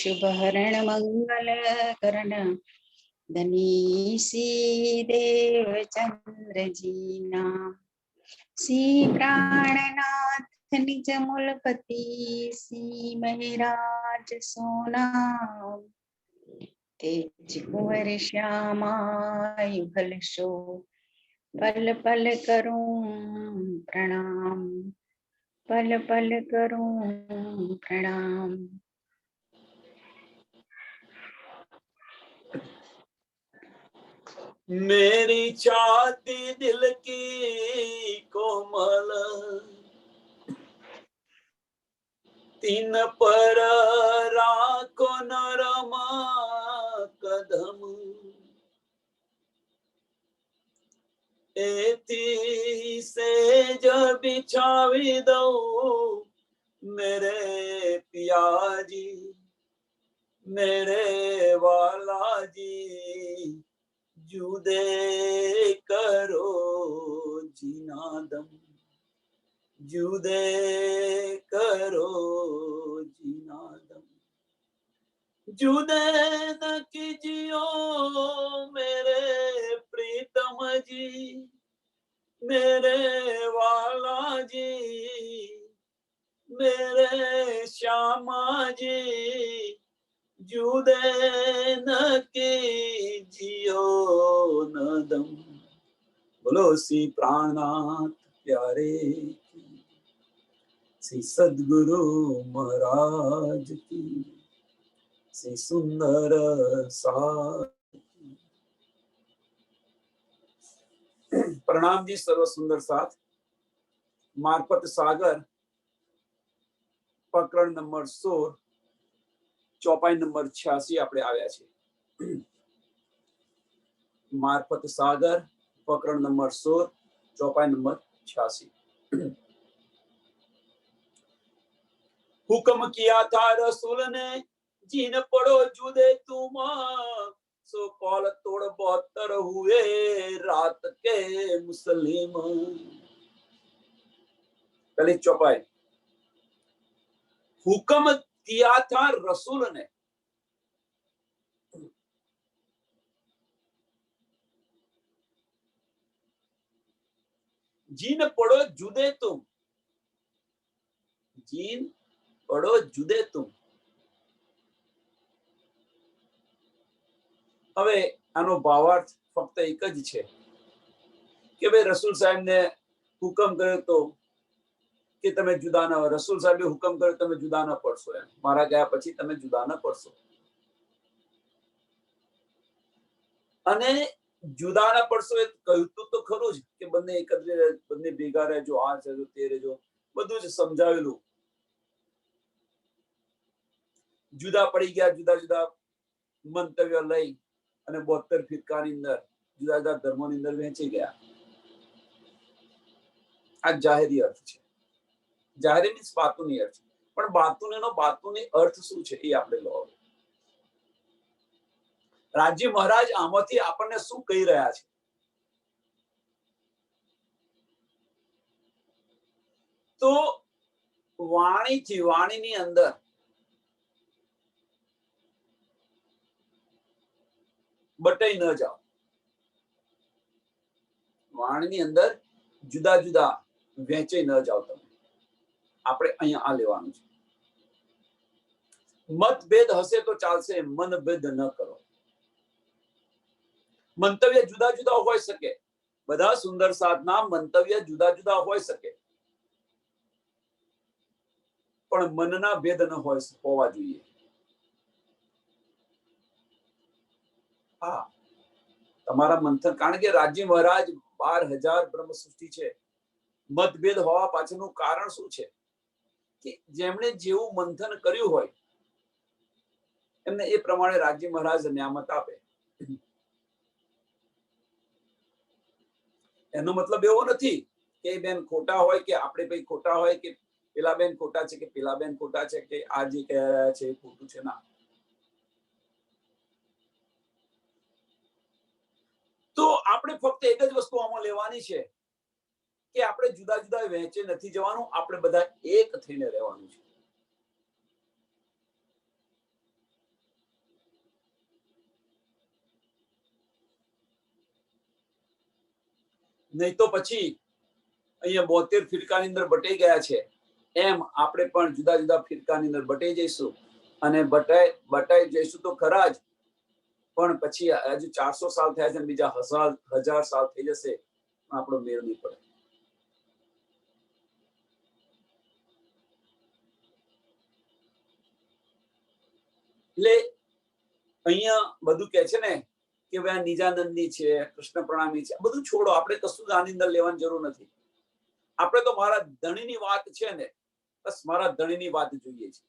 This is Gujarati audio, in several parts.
शुभहरण मंगल करण धनीसी देव चंद्र जी नाम। सी प्राणनाथ निज मूलपति सी महिराज सोना। तेज कुंवर श्यामायु भल शो पल पल करूं प्रणाम। पल पल करूं प्रणाम। मेरी छाती दिल की कोमल तीन पर राखो नरम कदम। एथी से जब बिछावी दो मेरे पिया जी मेरे वाला जी। जुदे करो जिनादम जुदे करो जिनादम। जुदे न कीजियो मेरे प्रीतम जी मेरे वाला जी मेरे श्यामा जी। जुदे न कीजियो नदम। बोलो सी प्राणनाथ प्यारे की, श्री सद्गुरु महाराज की, श्री सुंदर साथ की। प्रणाम जी सर्व सुंदर साथ। मार्फत सागर प्रकरण नंबर 16 चौपाई नंबर 86 આપણે આવ્યા છે। मार्फत सागर प्रकरण नंबर 16 चौपाई नंबर 86। हुक्म किया था रसूल ने जीन पड़ो जुदे तुम सो कौल तोड़ 72 हुए रात के मुस्लिम। पहली चौपाई। हुक्म किया था रसूल ने जीन पड़ो जुदे तुम जीन पड़ो जुदे तुम। હવે આનો ભાવાર્થ ફક્ત એક જ છે કે ભાઈ રસૂલ સાહેબ ને હુકમ કર્યો તો કે તમે જુદા ન રસૂલ સાહેબે હુકમ કર્યો તમે જુદા ન પડશો એમ મારા ગયા પછી તમે જુદા ન પડશો। અને જુદા ન પડશો એ કહ્યું તો ખરું જ કે બંને એકત્ર બંને ભેગા રહેજો આ રહેજો તે રહેજો બધું જ સમજાવેલું। જુદા પડી ગયા જુદા જુદા મંતવ્ય લઈ અને 72 ફિરકાની અંદર જુદા જુદા ધર્મોની અંદર વહેંચી ગયા। આ જાહેરી અર્થ છે। જાહેરી મીન્સ બાતુની અર્થ પણ બાતુની અર્થ શું છે એ આપણે લો। રાજ્ય મહારાજ આમાંથી આપણને શું કહી રહ્યા છે? તો વાણીથી વાણીની અંદર બટાઈ ન જાઓ। વાણીની અંદર જુદા જુદા વહેંચાઈ ન જાઓ તમે। આપણે અહીંયા આ લેવાનું છે। મતભેદ હશે તો ચાલશે મનભેદ ન કરો। મંતવ્ય જુદા જુદા હોઈ શકે બધા સુંદર સાધના મંતવ્ય જુદા જુદા હોઈ શકે પણ મનના ભેદ ન હોવા જોઈએ। હા તમારા મંથન કારણ કે રાજ્ય મહારાજ 12,000 બ્રહ્મ સૃષ્ટિ છે। મતભેદ હોવા પાછળનું કારણ શું છે કે જેમણે જેવું મંથન કર્યું હોય એમને એ પ્રમાણે રાજ્ય મહારાજ નિયામત આપે। એનો મતલબ એવો નથી કે બેન ખોટા હોય કે આપણે ભાઈ ખોટા હોય કે પેલા બેન ખોટા છે કે પેલા બેન ખોટા છે કે આ જે કહી રહ્યા છે એ ખોટું છે ના। તો આપણે ફક્ત એક જ વસ્તુ આમાં લેવાની છે કે આપણે જુદા જુદા વહેંચે નથી જવાનું આપણે બધા એક થઈને રહેવાનું છે। નહીં તો પછી અહીંયા 72 ફિરકાની અંદર બટાઈ ગયા છે એમ આપણે પણ જુદા જુદા ફિરકાની અંદર બટાઈ જઈશું અને બટાઈ જઈશું તો ખરા જ, પણ પછી હજુ 400 સાલ થયા છે, બીજા 1000 સાલ થઈ જશે, આપણો મેળ નહીં પડે. એટલે અહીંયા બધું કે છે ને કે ભાઈ નિજાનંદની છે, કૃષ્ણ પ્રણામી છે, બધું છોડો, આપણે કશું આની અંદર લેવાની જરૂર નથી. આપણે તો મારા ધણીની વાત છે ને, બસ મારા ધણીની વાત જોઈએ છે.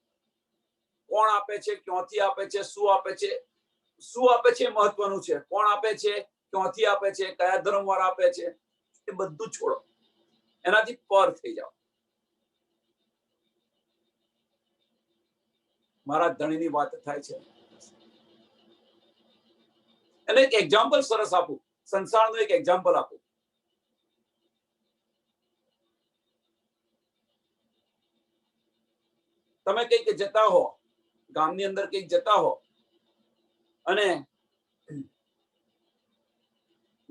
કોણ આપે છે, ક્યાંથી આપે છે, શું આપે છે, શું આપે છે મહત્વનું છે. કોણ આપે છે, ક્યાંથી આપે છે, કયા ધર્મવાળા આપે છે, એ બધું છોડો, એનાથી પર થઈ જાઓ. મારા ધણીની વાત થાય છે. એટલે એક એક્ઝામ્પલ સરસ આપું, સંસારનું એક એક્ઝામ્પલ આપું. તમે કંઈક જતા હો, ગામની અંદર કંઈક જતા હો, અને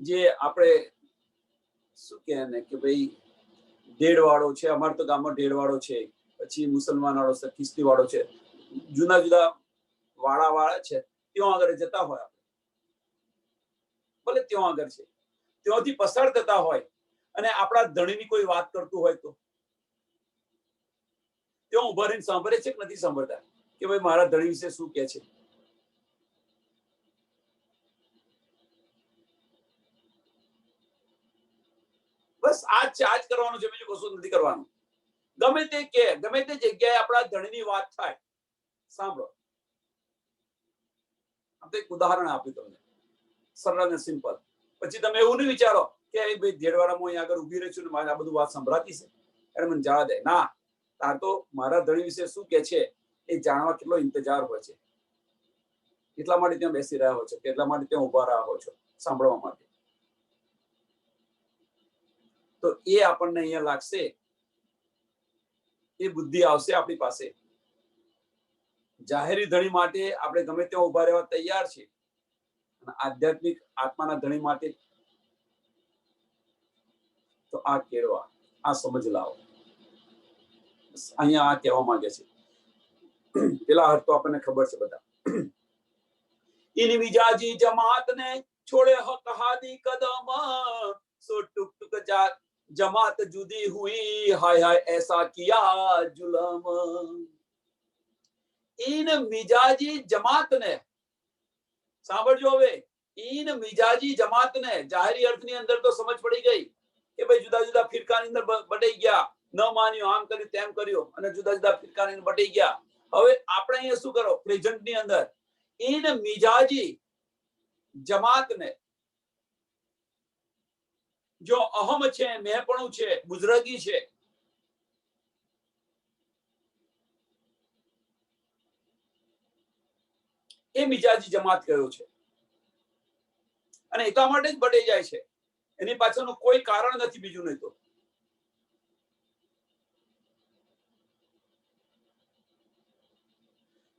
જે આપણે શું કહે ને કે ભાઈ ઢેડવાળો છે, અમારે તો ગામમાં ઢેડવાળો છે, પછી મુસલમાન વાળો છે, ખ્રિસ્તી વાળો છે, જુદા જુદા વાળા છે, ત્યાં આગળ જતા હોય, આપણે ભલે ત્યાં આગળ છે, ત્યાંથી પસાર થતા હોય અને આપણા ધણીની કોઈ વાત કરતું હોય તો ત્યાં ઉભા રહીને સાંભળે છે કે નથી સાંભળતા કે ભાઈ મારા ધણી વિશે શું કે છે? બસ આ જ કરવાનું છે, બીજું કશું નથી કરવાનું. ગમે તે કે ગમે તે જગ્યાએ આપણા ધણીની વાત થાય, સાંભળો. આપણે એક ઉદાહરણ આપ્યું તમને, સરળ અને સિમ્પલ. પછી તમે એવું નહીં વિચારો કે ભાઈ ધેડવાડામાં અહીંયા આગળ ઉભી રહી છું ને મારે આ બધું વાત સંભળાતી છે, એને મને જવા દે. ના, તાર તો મારા ધણી વિશે શું કે છે એ જાણવા કેટલો ઇંતજાર હોય છે, એટલા માટે ત્યાં બેસી રહ્યા હોય છે, એટલા માટે ત્યાં ઉભા રહ્યા હોય છો સાંભળવા માટે. તો એ આપણને અહીંયા લાગશે, એ બુદ્ધિ આવશે આપણી પાસે. જાહેરી ધણી માટે આપણે ગમે ત્યાં ઉભા રહેવા તૈયાર છે, આધ્યાત્મિક આત્માના ધણી માટે તો આ કેળવા, આ સમજ લાવો. અહીંયા આ કહેવા માંગે છે. પેલા અર્થ તો આપણને ખબર છે બધા. इन मिजाजी जमात ने छोड़े हक हादी कदम, सो टुक टुक जमात जुदी हुई, हाय हाय ऐसा किया जुलम. इन मिजाजी जमात ने, સાંભળજો હવે, इन मिजाजी जमात ने, જાહેરી અર્થની અંદર તો સમજ પડી ગઈ કે ભાઈ જુદા જુદા ફિરકાની અંદર બટાઈ ગયા, ન માન્યું, આમ કર્યું તેમ કર્યું અને જુદા જુદા ફિરકાની અંદર બટાઈ ગયા. હવે આપણે અહીંયા શું કરો પ્રેઝન્ટની અંદર, इन मिजाजी जमात ने, जो अहम છે, મેપણું છે, બુઝરગી છે, એ મિજાજી જમાત કયો છે. અને એટલા માટે જ બળી જાય છે, એની પાછળનું કોઈ કારણ નથી બીજું નહીં તો.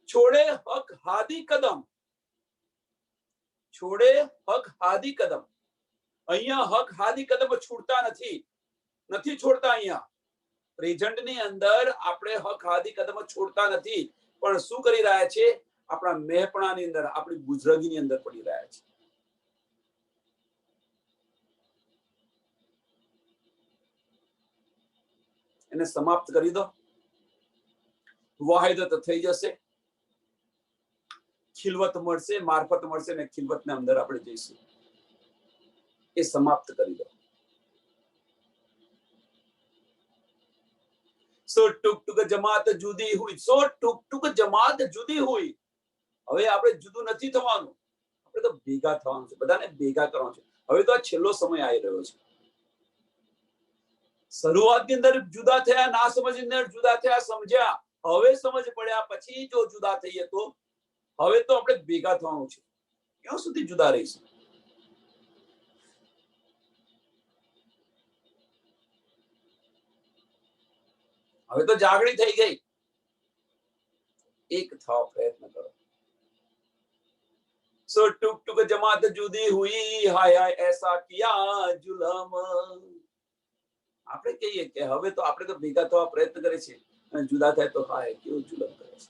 છોડે હક હાદી કદમ, છોડે હક હાદી કદમ. અહીંયા હક હાદી કદમ છૂટતા નથી છોડતા. અહીંયા પ્રેઝન્ટની અંદર આપણે હક હાદી કદમ છોડતા નથી, પણ શું કરી રહ્યા છે? આપણા મેહપણાની અંદર, આપણી બુઝરગીની અંદર પડી રહ્યા છે. એને સમાપ્ત કરી દો, વાહિદત થઈ જશે, ખિલવત મળશે, મારફત મળશે ને ખિલવતને અંદર આપણે જઈશું. એ સમાપ્ત કરી દો. સો ટુક ટુક જમાત જુદી હુઈ, સો ટુક ટુક જમાત જુદી હુઈ. હવે આપણે જુદું નથી થવાનું, આપણે તો ભેગા થવાનું છે, બધાને ભેગા કરવાનું છે. હવે તો આ છેલ્લો સમય આવી રહ્યો છે. શરૂઆતની અંદર જુદા થયા, ના સમજની અંદર જુદા થયા, સમજ્યા. હવે સમજ પડ્યા પછી જો જુદા થઈએ તો હવે તો આપણે ભેગા થવાનું છે. ક્યાં સુધી જુદા રહીશું? હવે તો જાગણી થઈ ગઈ. એક થવા પ્રયત્ન કરો. सो टुक टुक जमात जुदी हुई, हाय हाय ऐसा किया जुलम। આપણે કહીએ કે હવે તો આપણે તો ભેગા થવા પ્રયત્ન કરે છે અને જુદા થાય તો હાય કેવું જુલમ કરે છે.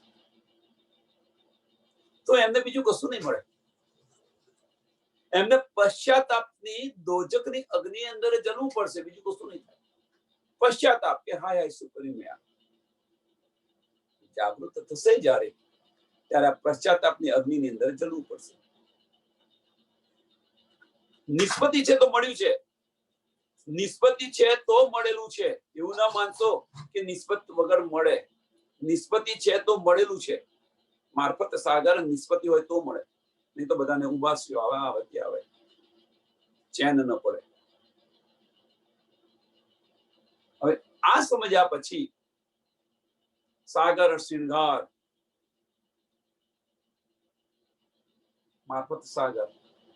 તો એમને બીજું કશું નહીં મળે. એમને પશ્ચાતાપની દોજકની અગ્નિ અંદર જલવું પડશે, બીજું કશું નહીં થાય. પશ્ચાતાપ કે હાય હાય શું કર્યું મેં આ. જાગૃત થશે જ્યારે ત્યારે આ પશ્ચાતાપની અગ્નિની અંદર જલવું પડશે. નિષ્પત્તિ છે તો મળ્યું છે, નિષ્પત્તિ છે તો મળેલું છે. એવું ના માનશો કે નિષ્પત્તિ વગર મળે. નિષ્પત્તિ છે તો મળેલું છે. મારફત સાગર નિષ્પત્તિ હોય તો મળે, નહીં તો બધાને ઉબાસ્યો આવે આવે કે આવે, ચેન ન પડે. હવે આ સમજ્યા પછી સાગર શૃંગાર મારફત સાગર,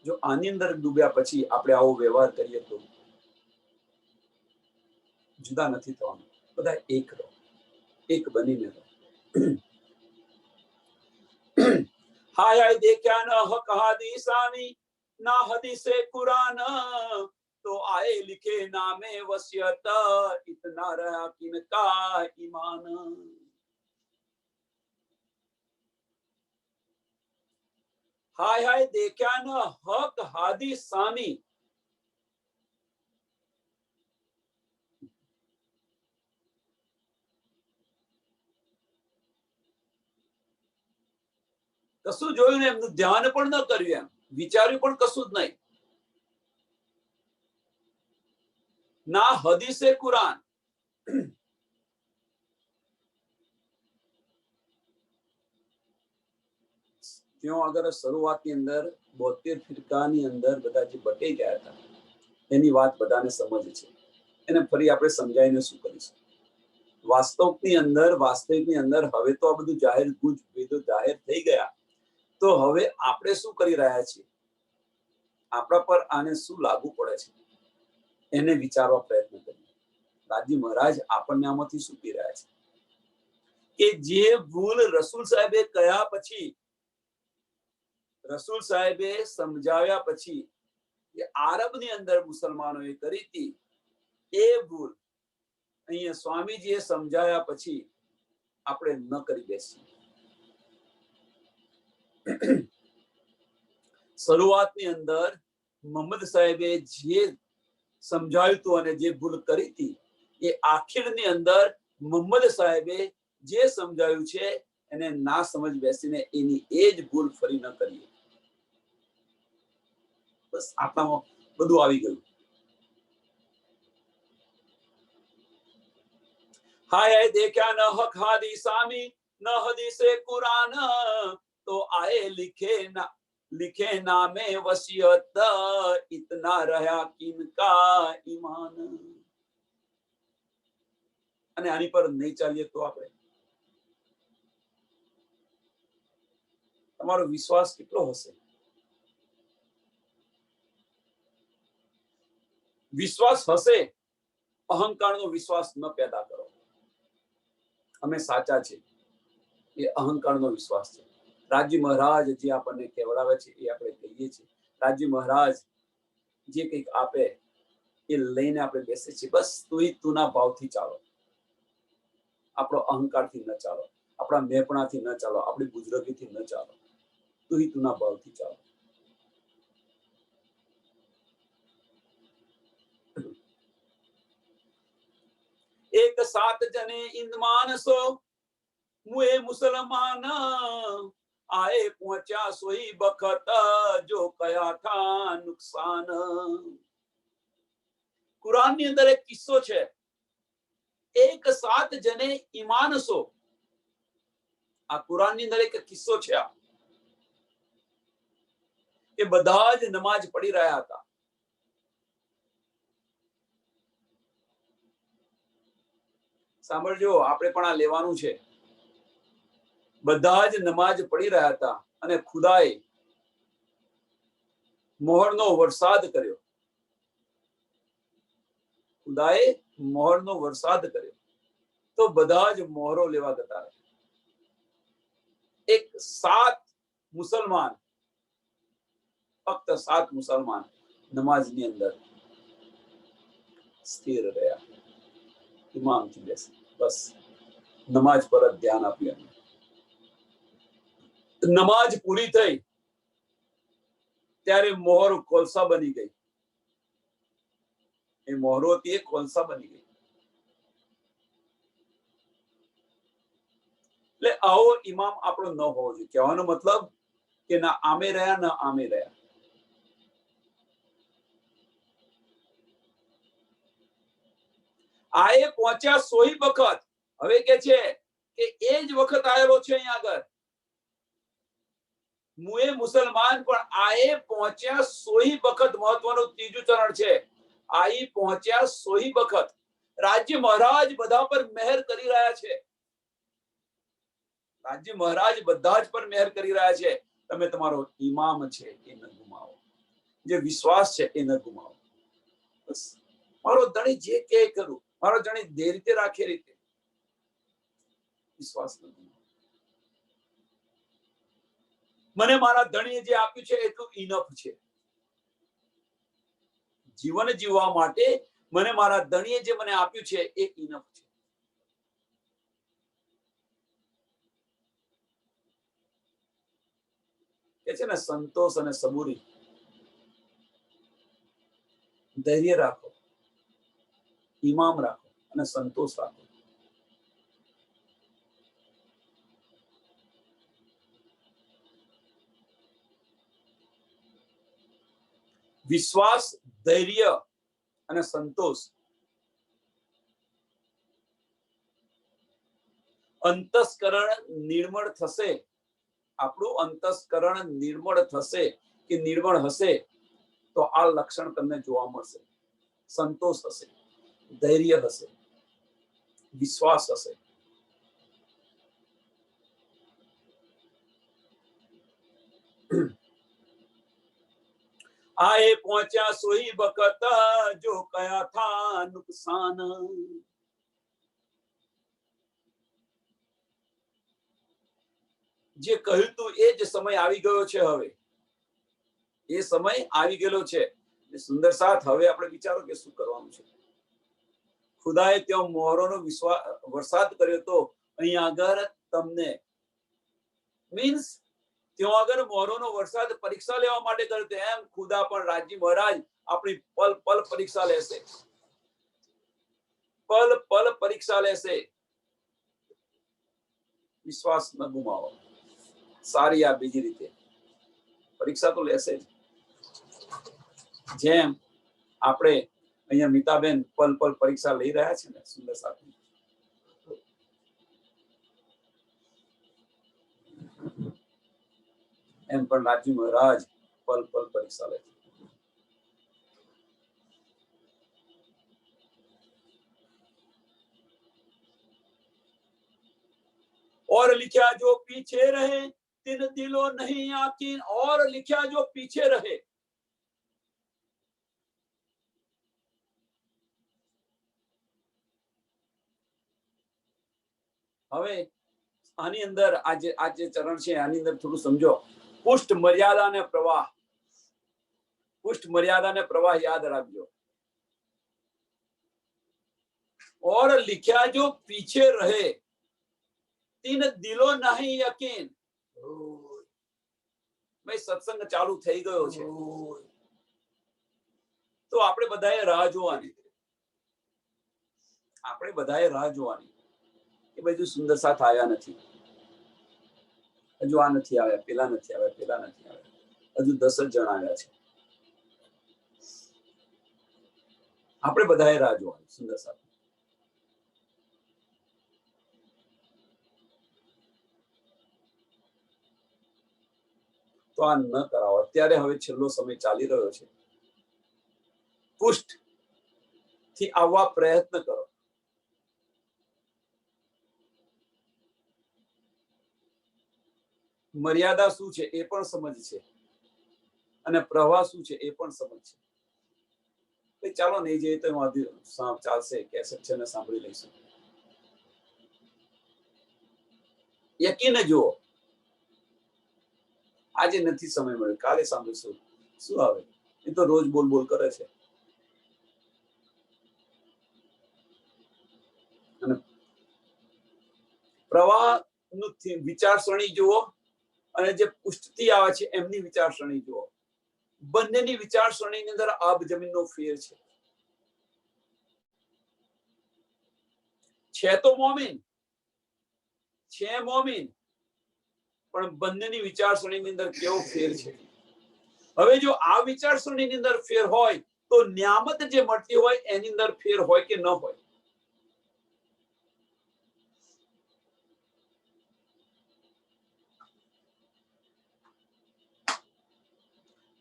જો આની અંદર ડૂબ્યા પછી આપણે આવો વ્યવહાર કરીએ તો જુદા નથી થવાનું, બધા એક રહો, એક બનીને રહો. હાય હાય દેખ્યા ન હક હાદીસાની, ના હદીસે કુરાન, તો આए लिखे नामे वसियत, इतना रहा किनका ईमान. हाय हाय देख्या न हक हादी सामी, કશું જોયું ને એમનું ધ્યાન પણ ન કર્યું, એમ વિચાર્યું પણ કશું જ નહીં. ના હદીસે કુરાન, ત્યાં આગળ શરૂઆતની અંદર 72 ફિરકાની અંદર બધા જે બટાઈ ગયા હતા એની વાત બધાને સમજ છે. એને ફરી આપણે સમજાવીને શું કરીશું. વાસ્તવિકની અંદર હવે તો આ બધું જાહેર ગુજ વેદો જાહેર થઈ ગયા, તો હવે આપણે શું કરી રહ્યા છીએ, આપણા પર આને શું લાગુ પડે છે એને વિચારવા પ્રયત્ન કરીએ. દાદી મહારાજ આપણને આમાંથી શું કહી રહ્યા છે કે જે ભૂલ રસૂલ સાહેબે કહ્યા પછી, રસૂલ સાહેબે સમજાવ્યા પછી એ આરબની અંદર મુસલમાનોએ કરી હતી, એ ભૂલ અહીંયા સ્વામીજીએ સમજાવ્યા પછી આપણે ન કરી બેસીએ. શરૂઆતની અંદર મોહમ્મદ સાહેબે જે સમજાવ્યું હતું અને જે ભૂલ કરી હતી, એ આખિરની અંદર મોહમ્મદ સાહેબે જે સમજાવ્યું છે એને ના સમજ બેસીને એની એ જ ભૂલ ફરી ન કરીએ. બસ આટલામાં બધું આવી ગયું. હાય હાય દેખ્યા ન હક હાદી સામી, ન હદીસે કુરાન, તો આए लिखे नामे वसियत, इतना रहा किनका ईमान. અને આની પર નહીં ચાલીએ તો આપણે, તમારો વિશ્વાસ કેટલો હશે? વિશ્વાસ હશે, અહંકારનો વિશ્વાસ ન પેદા કરો. અમે સાચા છે એ અહંકારનો વિશ્વાસ છે. રાજી મહારાજ જે આપણને કહેવડાવે છે એ આપણે કહીએ છીએ. રાજી મહારાજ જે કંઈક આપે એ લઈને આપણે બેસે છીએ. બસ તુના ભાવથી ચાલો, આપણો અહંકારથી ન ચાલો, આપણા મેપણાથી ન ચાલો, આપણી બુજરગીથી ન ચાલો, તુના ભાવથી ચાલો. એક સાત જને ઇન્દમાન સો, મુએ મુસલમાન, आए पहुंचा सोई बखत, जो कया था नुकसान. कुरान ની અંદર એક કિસ્સો છે. એક સાત જને ઈમાન સો, આ કુરાન ની અંદર એક કિસ્સો છે. એ બધા જ નમાજ પઢી રહ્યા હતા. સાંભળજો, આપણે પણ આ લેવાનું છે. બધા જ નમાજ પઢી રહ્યા હતા અને ખુદાએ મોહરનો વરસાદ કર્યો. ખુદાએ મોહરનો વરસાદ કર્યો તો બધા જ મોહરો લેવા જતા રહ્યા. એક સાત મુસલમાન ફક્ત 7 મુસલમાન નમાઝની અંદર સ્થિર રહ્યા, ઇમામથી બેસે, બસ નમાઝ પર જ ધ્યાન આપ્યું. નમાઝ પૂરી થઈ ત્યારે મોહર કોલસા બની ગઈ. એ મોહરો હતી, એ કોલસા બની ગઈ. એટલે આવો ઇમામ આપણો ન હોવો જોઈએ. કહેવાનો મતલબ કે ના આમે રહ્યા ના આમે રહ્યા. આ એ પહોંચ્યા સોઈ વખત. હવે કે છે કે એ જ વખત આવેલો છે અહીંયા આગળ. મુએ મુસલમાન પણ આ એ પહોંચ્યા સોઈ વખત મહત્વનું ત્રીજું ચરણ છે. આ એ પહોંચ્યા સોઈ વખત. રાજ્ય મહારાજ બધા પર મહેર કરી રહ્યા છે. રાજ્ય મહારાજ બધા જ પર મહેર કરી રહ્યા છે. તમે તમારો ઇમામ છે એ ન ગુમાવો, જે વિશ્વાસ છે એ ન ગુમાવો. બસ મારો ધણી જે કે કરું, મારો ધણી જે રીતે રાખે રીતે, વિશ્વાસ ન ગુમાવો. મને મારા ધણીએ જે આપ્યું છે એટલું ઇનફ છે. જીવન જીવવા માટે મને મારા ધણીએ જે મને આપ્યું છે એ ઇનફ છે. કે છે ને સંતોષ અને સબૂરી. ધૈર્ય રાખો, ઇમામ રાખો અને સંતોષ રાખો. વિશ્વાસ, ધૈર્ય અને સંતોષ. અંતસ્કરણ નિર્મળ થશે. આપણું અંતસ્કરણ નિર્મળ થશે કે નિર્મળ હશે તો આ લક્ષણ તમને જોવા મળશે. સંતોષ હશે, ધૈર્ય હશે, વિશ્વાસ હશે. આए पहुंचा सोई वक्त जो कया था नुकसान. જે કહ્યું તું એ જ સમય આવી ગયો છે. હવે એ સમય આવી ગયેલો છે. સુંદર સાથ. હવે આપણે વિચારો કે શું કરવાનું છે. ખુદાએ ત્યાં મોહરોનો વરસાદ કર્યો તો અહીંયા આગળ તમને મીન્સ ત્યાં આગળ મોહરોનો વરસાદ પરીક્ષા લેવા માટે કર્યો તો એમ ખુદા પણ રાજ્ય મહારાજ આપણી પલ પલ પરીક્ષા લેશે. પલ પલ પરીક્ષા લેશે. વિશ્વાસ ન ગુમાવો. સારી આ બીજી રીતે પરીક્ષા તો લેશે જ. જેમ આપણે અહીંયા મીતાબેન પલ પલ પરીક્ષા લઈ રહ્યા છે ને સુંદર સાથે, એમ પણ રાજ્ય મહારાજ પલ પલ પરીક્ષા લે છે. और लिखा जो पीछे रहे तिन दिलो नहीं याकीन. और लिखा जो पीछे रहे. હવે આની અંદર આજે ચરણ છે આની અંદર થોડું સમજો. પુષ્ટ મર્યાદા ને પ્રવાહ. પુષ્ટ મર્યાદા ને પ્રવાહ યાદ રાખજો. और लिखा जो पीछे रहे तीन दिलो नहीं यकीन. ભાઈ સત્સંગ ચાલુ થઈ ગયો છે તો આપણે બધાએ રાહ જોવાની. આપણે બધાએ રાહ જોવાની કે બધું સુંદર સાથ આવ્યા નથી, હજુ આ નથી આવ્યા, પેલા નથી આવ્યા, પેલા નથી આવ્યા, હજુ 10 જ જણ આવ્યા છે. આપણે બધાએ રાહ જોવાની સુંદર સાથ. તો આ ન કરાવો. અત્યારે હવે છેલ્લો સમય ચાલી રહ્યો છે. પુષ્ટ થી આવવા પ્રયત્ન કરો. મર્યાદા શું છે એ પણ સમજ છે અને પ્રવાહ શું છે એ પણ સમજ છે. ચાલો નહીં જઈએ તો ચાલશે. કેસેટ છે ને સાંભળી લઈશું. યકીન જુઓ. આજે નથી સમય મળ્યો, કાલે સાંભળીશું. શું આવે? એ તો રોજ બોલ બોલ કરે છે. અને પ્રવાહનું વિચારસરણી જુઓ અને જે પુષ્ટિથી આવે છે એમની વિચારસરણી જુઓ. બંનેની વિચારસરણીની અંદર આબ જમીનનો ફેર છે. છે તો મોમીન, છે મોમીન, પણ બંનેની વિચારસરણીની અંદર કેવો ફેર છે. હવે જો આ વિચારસરણીની અંદર ફેર હોય તો નિયામત જે મળતી હોય એની અંદર ફેર હોય કે ન હોય?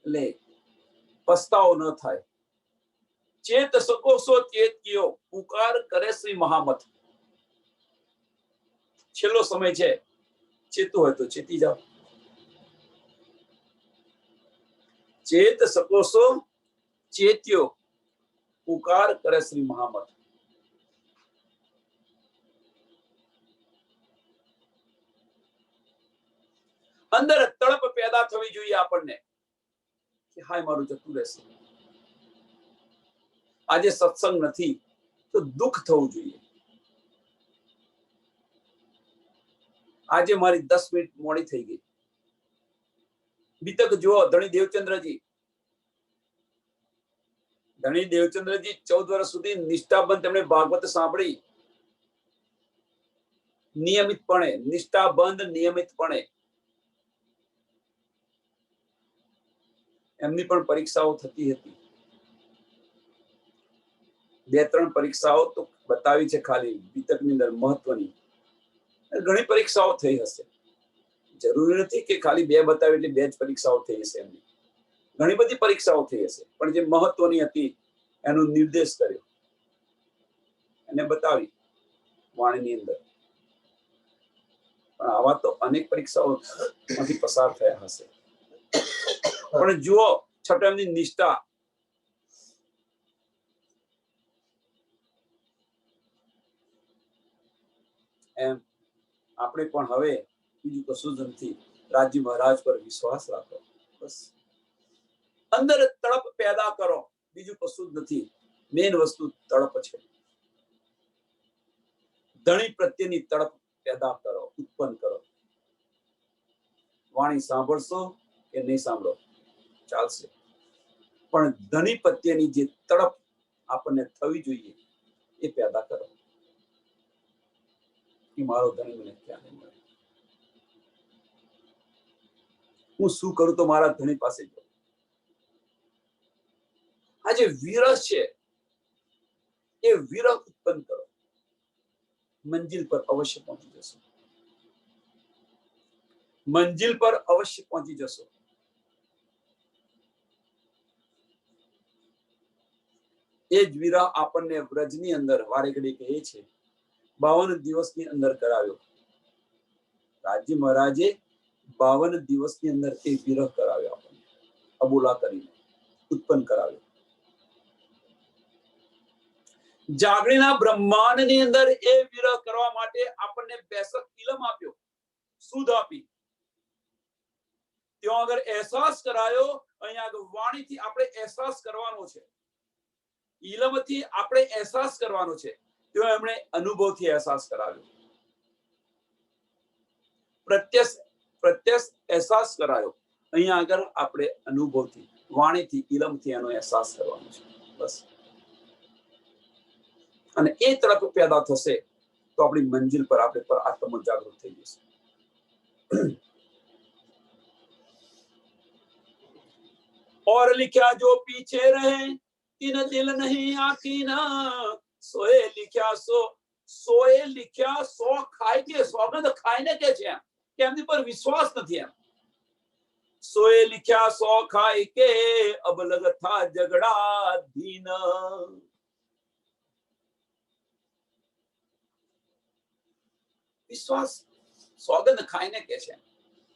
એટલે પસ્તાવો ન થાય. ચેત સકો સો ચેત કયો, પુકાર કરે શ્રી મહામત. છેલ્લો સમય છે, ચેતું હોય તો ચેતી જાઓ. ચેત સકો સો ચેત્યો, પુકાર કરે શ્રી મહામત. અંદર તડપ પેદા થવી જોઈએ આપણને કે હાય મારું જતું રહેશે. આજે સત્સંગ નથી તો દુઃખ થવું જોઈએ. આજે મારી 10 મિનિટ મોડી થઈ ગઈ. બીતક જુઓ ધણી દેવચંદ્રજી. ધણી દેવચંદ્રજી 14 વર્ષ સુધી નિષ્ઠાબંધ તેમણે ભાગવત સાંભળી. નિયમિતપણે, નિષ્ઠાબંધ નિયમિતપણે. એમની પણ પરીક્ષાઓ થતી હતી. 2-3 પરીક્ષાઓ તો બતાવી છે ખાલી બીતકની અંદર મહત્વની. ઘણી પરીક્ષાઓ થઈ હશે. જરૂરી નથી કે ખાલી 2 બતાવી એટલે 2 જ પરીક્ષાઓ થઈ હશે એમની. ઘણી બધી પરીક્ષાઓ થઈ હશે, પણ જે મહત્વની હતી એનો નિર્દેશ કર્યો અને બતાવી વાણીની અંદર. પણ આવા તો અનેક પરીક્ષાઓમાંથી પસાર થયા હશે. પણ જુઓ છઠ્ઠા એમની નિષ્ઠા. એમ આપણે પણ હવે બીજું કશું જ નથી. રાજ્ય મહારાજ પર વિશ્વાસ રાખો. બસ અંદર તડપ પેદા કરો, બીજું કશું જ નથી. મેન વસ્તુ તડપ છે. ધણી પ્રત્યેની તડપ પેદા કરો, ઉત્પન્ન કરો. વાણી સાંભળશો કે નહીં સાંભળો ચાલશે, પણ ધણી પ્રત્યેની જે તડપ આપણને થવી જોઈએ એ પેદા કરો કે મારો ધણી મને ક્યાં નહીં મળે. હું શું કરું તો મારા ધણી પાસે જાઉં. આ જે વિરહ છે એ વિરહ ઉત્પન્ન કરો. મંજિલ પર અવશ્ય પહોંચી જશો. મંજિલ પર અવશ્ય પહોંચી જશો. એ જ વિરહ આપણને વ્રજની અંદર વારે ઘડી કહે છે 52 દિવસની અંદર કરાવ્યો. રાજ્ય મહારાજે 52 દિવસની અંદર એ વિરહ કરાવ્યો આપણને, અબોલા કરીને ઉત્પન્ન કરાવ્યો. જાગણીના બ્રહ્માંડની અંદર એ વિરહ કરવા માટે આપણને 62 ઇલમ આપ્યો, સુધ આપી. ત્યાં આગળ અહેસાસ કરાયો. અહીંયા આગળ વાણીથી આપણે અહેસાસ કરવાનો છે, ઇલમથી આપણે અહેસાસ કરવાનો છે. ત્યાં એમણે અનુભવથી અહેસાસ કરાવ્યો, પ્રત્યક્ષ અહેસાસ કરાયો. અહીંયા આગળ આપણે અનુભવથી, વાણીથી, ઇલમથી એનો અહેસાસ કરવાનો છે. બસ. અને એ તરફ પેદા થશે તો આપણી મંજિલ પર આપણે પર આત્મ જાગૃત થઈ જશે. और लिखा जो पीछे रहे तीन दिल नहीं आकीना, सोए लिख्યા સો ખાય કે સોગંદ ખાઈને કે છે કે એમની પર વિશ્વાસ નથી. એમ સોએ लिख्યા સો ખાય કે અબ લગ થા ઝગડા ધીન. વિશ્વાસ સોગંદ ખાઈને કે છે,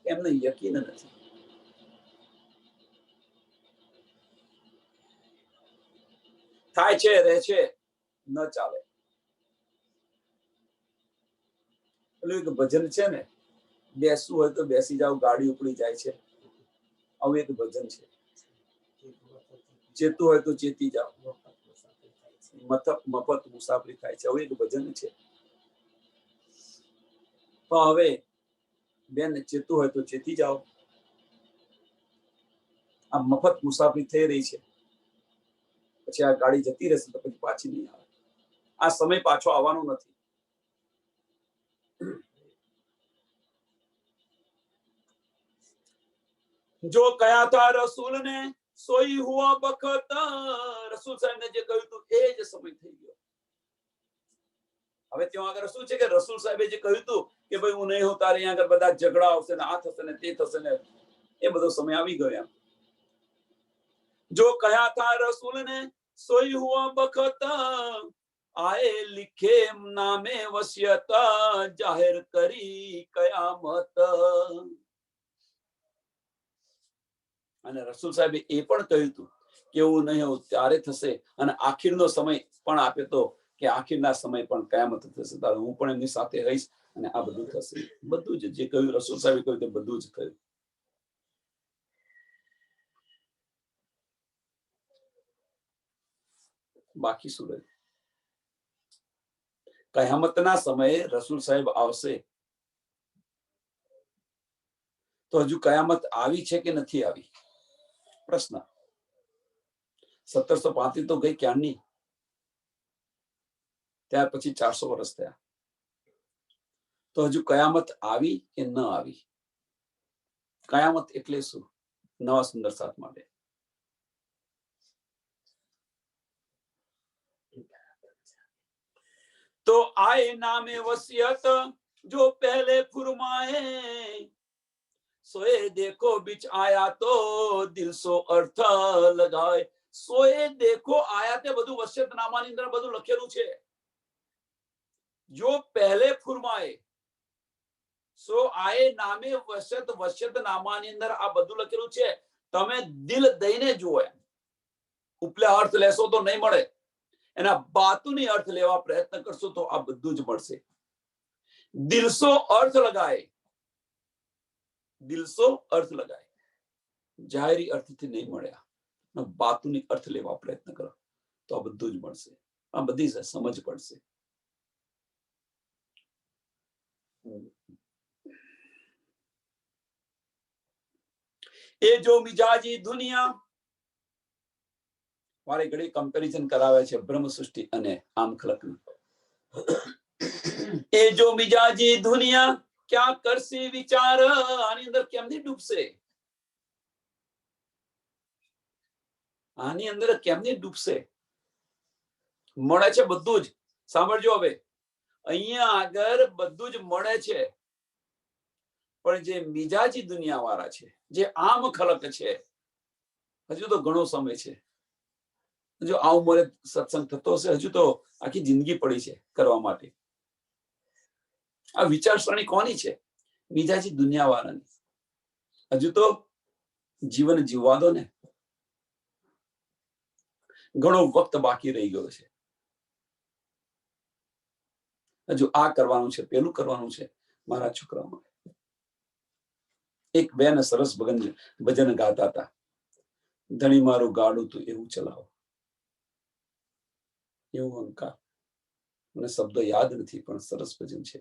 એમને યકીન નથી. થાય છે, રહે છે, ન ચાલે. પેલું એક ભજન છે ને, બેસવું હોય તો બેસી જાવ, ગાડી ઉપડી જાય છે. આવું એક ભજન છે. ચેતું હોય તો ચેતી જાઓ, મફત મુસાફરી થાય છે. હવે એક ભજન છે, પણ હવે બેન ચેતું હોય તો ચેતી જાઓ. આ મફત મુસાફરી થઈ રહી છે, પછી આ ગાડી જતી રહેશે તો પછી પાછી નહીં આવે. આ સમય પાછો આવવાનો નથી. જો કયા था रसूल ने सोई हुआ बखत, રસૂલ સાહેબ ને જે કહ્યું હતું એ જ સમય થઈ ગયો. હવે ત્યાં આગળ શું છે કે રસૂલ સાહેબે જે કહ્યું હતું કે ભાઈ હું નહીં હોઉં તારે અહીંયા આગળ બધા ઝઘડા આવશે ને આ થશે ને તે થશે ને, એ બધો સમય આવી ગયો. એમ જો કયા था रसूल ने सोई हुआ बखत, आए लिखे नामे वसियत, जाहिर કરી કયામત. અને રસૂલ સાહેબે એ પણ કહ્યું હતું કે એવું નહીં હોય ત્યારે થશે, અને આખીરનો સમય પણ આપ્યો તો કે આખીરના સમય પણ કયામત થશે, ત્યારે હું પણ એમની સાથે રહીશ અને આ બધું થશે. બધું જ જે કહ્યું રસૂલ સાહેબે કહ્યું તે બધું જ કહ્યું. બાકી શું રહ્યું? કયામતના સમયે રસૂલ સાહેબ આવશે તો હજુ કયામત આવી છે કે નથી આવી? પ્રશ્ન. 1735 તો ગઈ ક્યારની, ત્યાર પછી 400 વર્ષ થયા, તો હજુ કયામત આવી કે ન આવી? કયામત એટલે શું? નવા સુંદર સાથ માટે. तो आए नामे वसियत जो पहले फुरमाए, सोए देखो बिच आया तो दिल सो अर्थ लगाए. સોએ દેખો આયા તે બધું વસિયતનામાની અંદર બધું લખેલું છે. જો પહેલે ફુરમાએ, સો આએ નામે વસિયત, વસિયતનામાની અંદર આ બધું લખેલું છે. તમે દિલ દઈને જુઓ, ઉપલે અર્થ લેશો તો નહીં મળે, એના બાતુની અર્થ લેવા પ્રયત્ન કરશો તો આ બધું જ મળશે. દિલસો અર્થ લગાય, દિલસો અર્થ લગાય, જાહેરી અર્થથી નહીં મળ્યા, બાતુની અર્થ લેવા પ્રયત્ન કરો તો આ બધું જ મળશે. આ બધી સમજ પડશે. એ જો મિજાજી દુનિયા, મારે ઘણી કમ્પેરિઝન કરાવે છે બ્રહ્મ સૃષ્ટિ અને આમ ખલકની. એ જો મિજાજી દુનિયા ક્યાં કરસી વિચાર, આની અંદર કેમની ડૂબશે? આની અંદર કેમની ડૂબશે? મળે છે બધું જ. સાંભળજો, હવે અહીંયા આગળ બધું જ મળે છે, પણ જે મિજાજી દુનિયા વાળા છે, જે આમ ખલક છે, હજુ તો ઘણો સમય છે. હજુ આ ઉંમરે સત્સંગ થતો હશે, હજુ તો આખી જિંદગી પડી છે કરવા માટે. આ વિચારસરણી કોની છે? મિજાજી દુનિયા વાળાની. હજુ તો જીવન જીવવા દો ને, ઘણો વખત બાકી રહી ગયો છે. હજુ આ કરવાનું છે, પેલું કરવાનું છે મારા છોકરાઓ માટે. એક બેન સરસ ભજન ગાતા હતા, ધણી મારું ગાડું તું એવું ચલાવો, એવું અંકાર. મને શબ્દો યાદ નથી, પણ સરસ ભજન છે.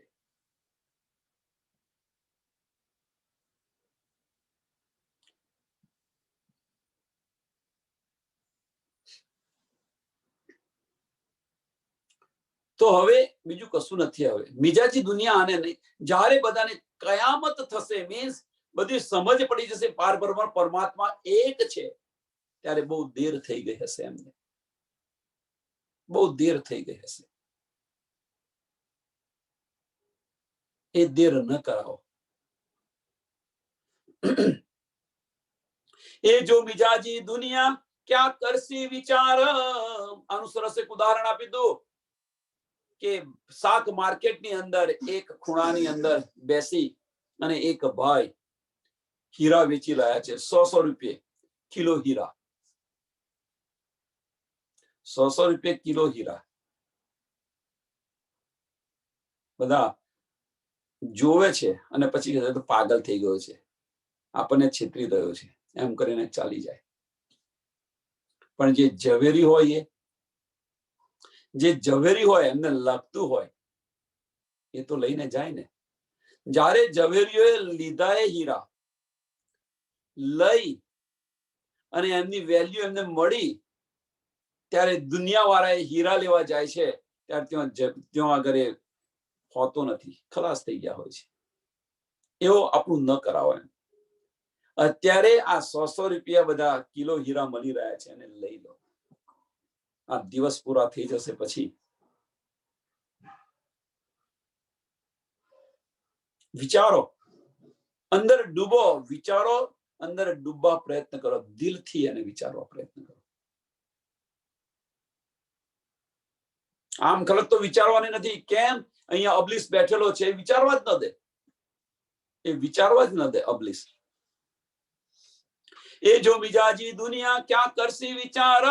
તો હવે બીજું કશું નથી. હવે મિજાજી દુનિયા આને નહીં. જ્યારે બધાને કયામત થશે, મીન્સ બધી સમજ પડી જશે પાર બ્રહ્મ પરમાત્મા એક છે, ત્યારે બહુ દેર થઈ ગઈ હશે. એમને બહુ દેર થઈ ગઈ હશે. એ દેર ન કરાવો. એ જો મિજાજી દુનિયા ક્યાં કરસી વિચાર. આનું સરસ એક ઉદાહરણ આપી દઉં કે શાક માર્કેટની અંદર એક ખૂણાની અંદર બેસી અને એક ભાઈ હીરા વેચી રહ્યા છે. 100 રૂપિયે કિલો હીરા, 100 રૂપિયે કિલો હીરા. બધા જોવે છે અને પછી તો પાગલ થઈ ગયો છે, આપણને છેતરી રહ્યો છે, એમ કરીને ચાલી જાય. પણ જે ઝવેરી હોય જે ઝવેરી હોય એમને લાગતું હોય એ તો લઈને જાય ને. જ્યારે ઝવેરીઓએ લીધા એ હીરા લઈ અને એમની વેલ્યુ એમને મળી, ત્યારે દુનિયા વાળા હીરા લેવા જાય છે, ત્યારે ત્યાં આગળ એ હોતો નથી, ખલાસ થઈ ગયા હોય છે. એવો આપણું ન કરાવો એમ. અત્યારે આ 100 રૂપિયા બધા કિલો હીરા મળી રહ્યા છે, અને લઈ લો. આ દિવસ પૂરા થઈ જશે પછી વિચારો, અંદર ડૂબો, વિચારો, અંદર ડૂબવા પ્રયત્ન કરો, દિલથી એને વિચારવા પ્રયત્ન કરો. આમ ખલક તો વિચારવાની નથી. કેમ? અહીંયા અબલીસ બેઠેલો છે, એ વિચારવા જ ન દે. એ વિચારવા જ ન દે અબલીસ. એ જો મિજાજી દુનિયા ક્યાં કરસી વિચાર,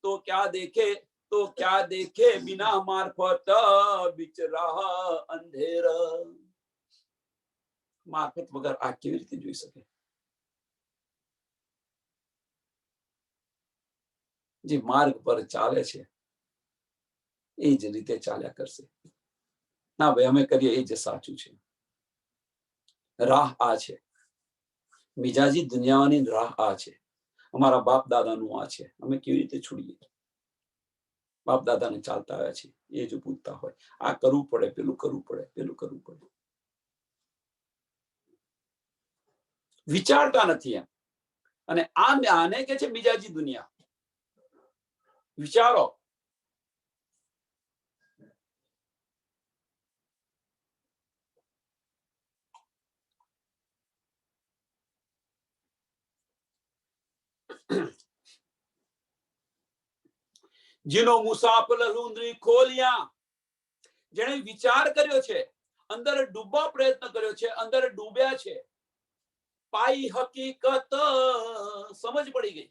તો ક્યાં દેખે બિના મારફત બીચ રાહ અંધેર. મારફત વગર આ કેવી રીતે જોઈ શકે? જે માર્ગ પર ચાલે છે એ જ રીતે ચાલ્યા કરશે. ના ભાઈ, અમે કરીએ એ જ સાચું છે. રાહ આ છે. મિજાજી દુનિયાની રાહ આ છે. અમારા બાપ દાદાનું આ છે. અમે કેવી રીતે છોડીએ? બાપ દાદાને ચાલતા આવ્યા છે, એ જ પૂછતા હોય, આ કરવું પડે, પેલું કરવું પડે, પેલું કરવું પડે. વિચારતા નથી એમ. અને આને કે છે મિજાજી દુનિયા. વિચારો. જેનો મુસાફર લલુંદરી ખોલિયા, જેણે વિચાર કર્યો છે, અંદર ડૂબવા પ્રયત્ન કર્યો છે, અંદર ડૂબ્યા છે, પાઈ હકીકત, સમજ પડી ગઈ.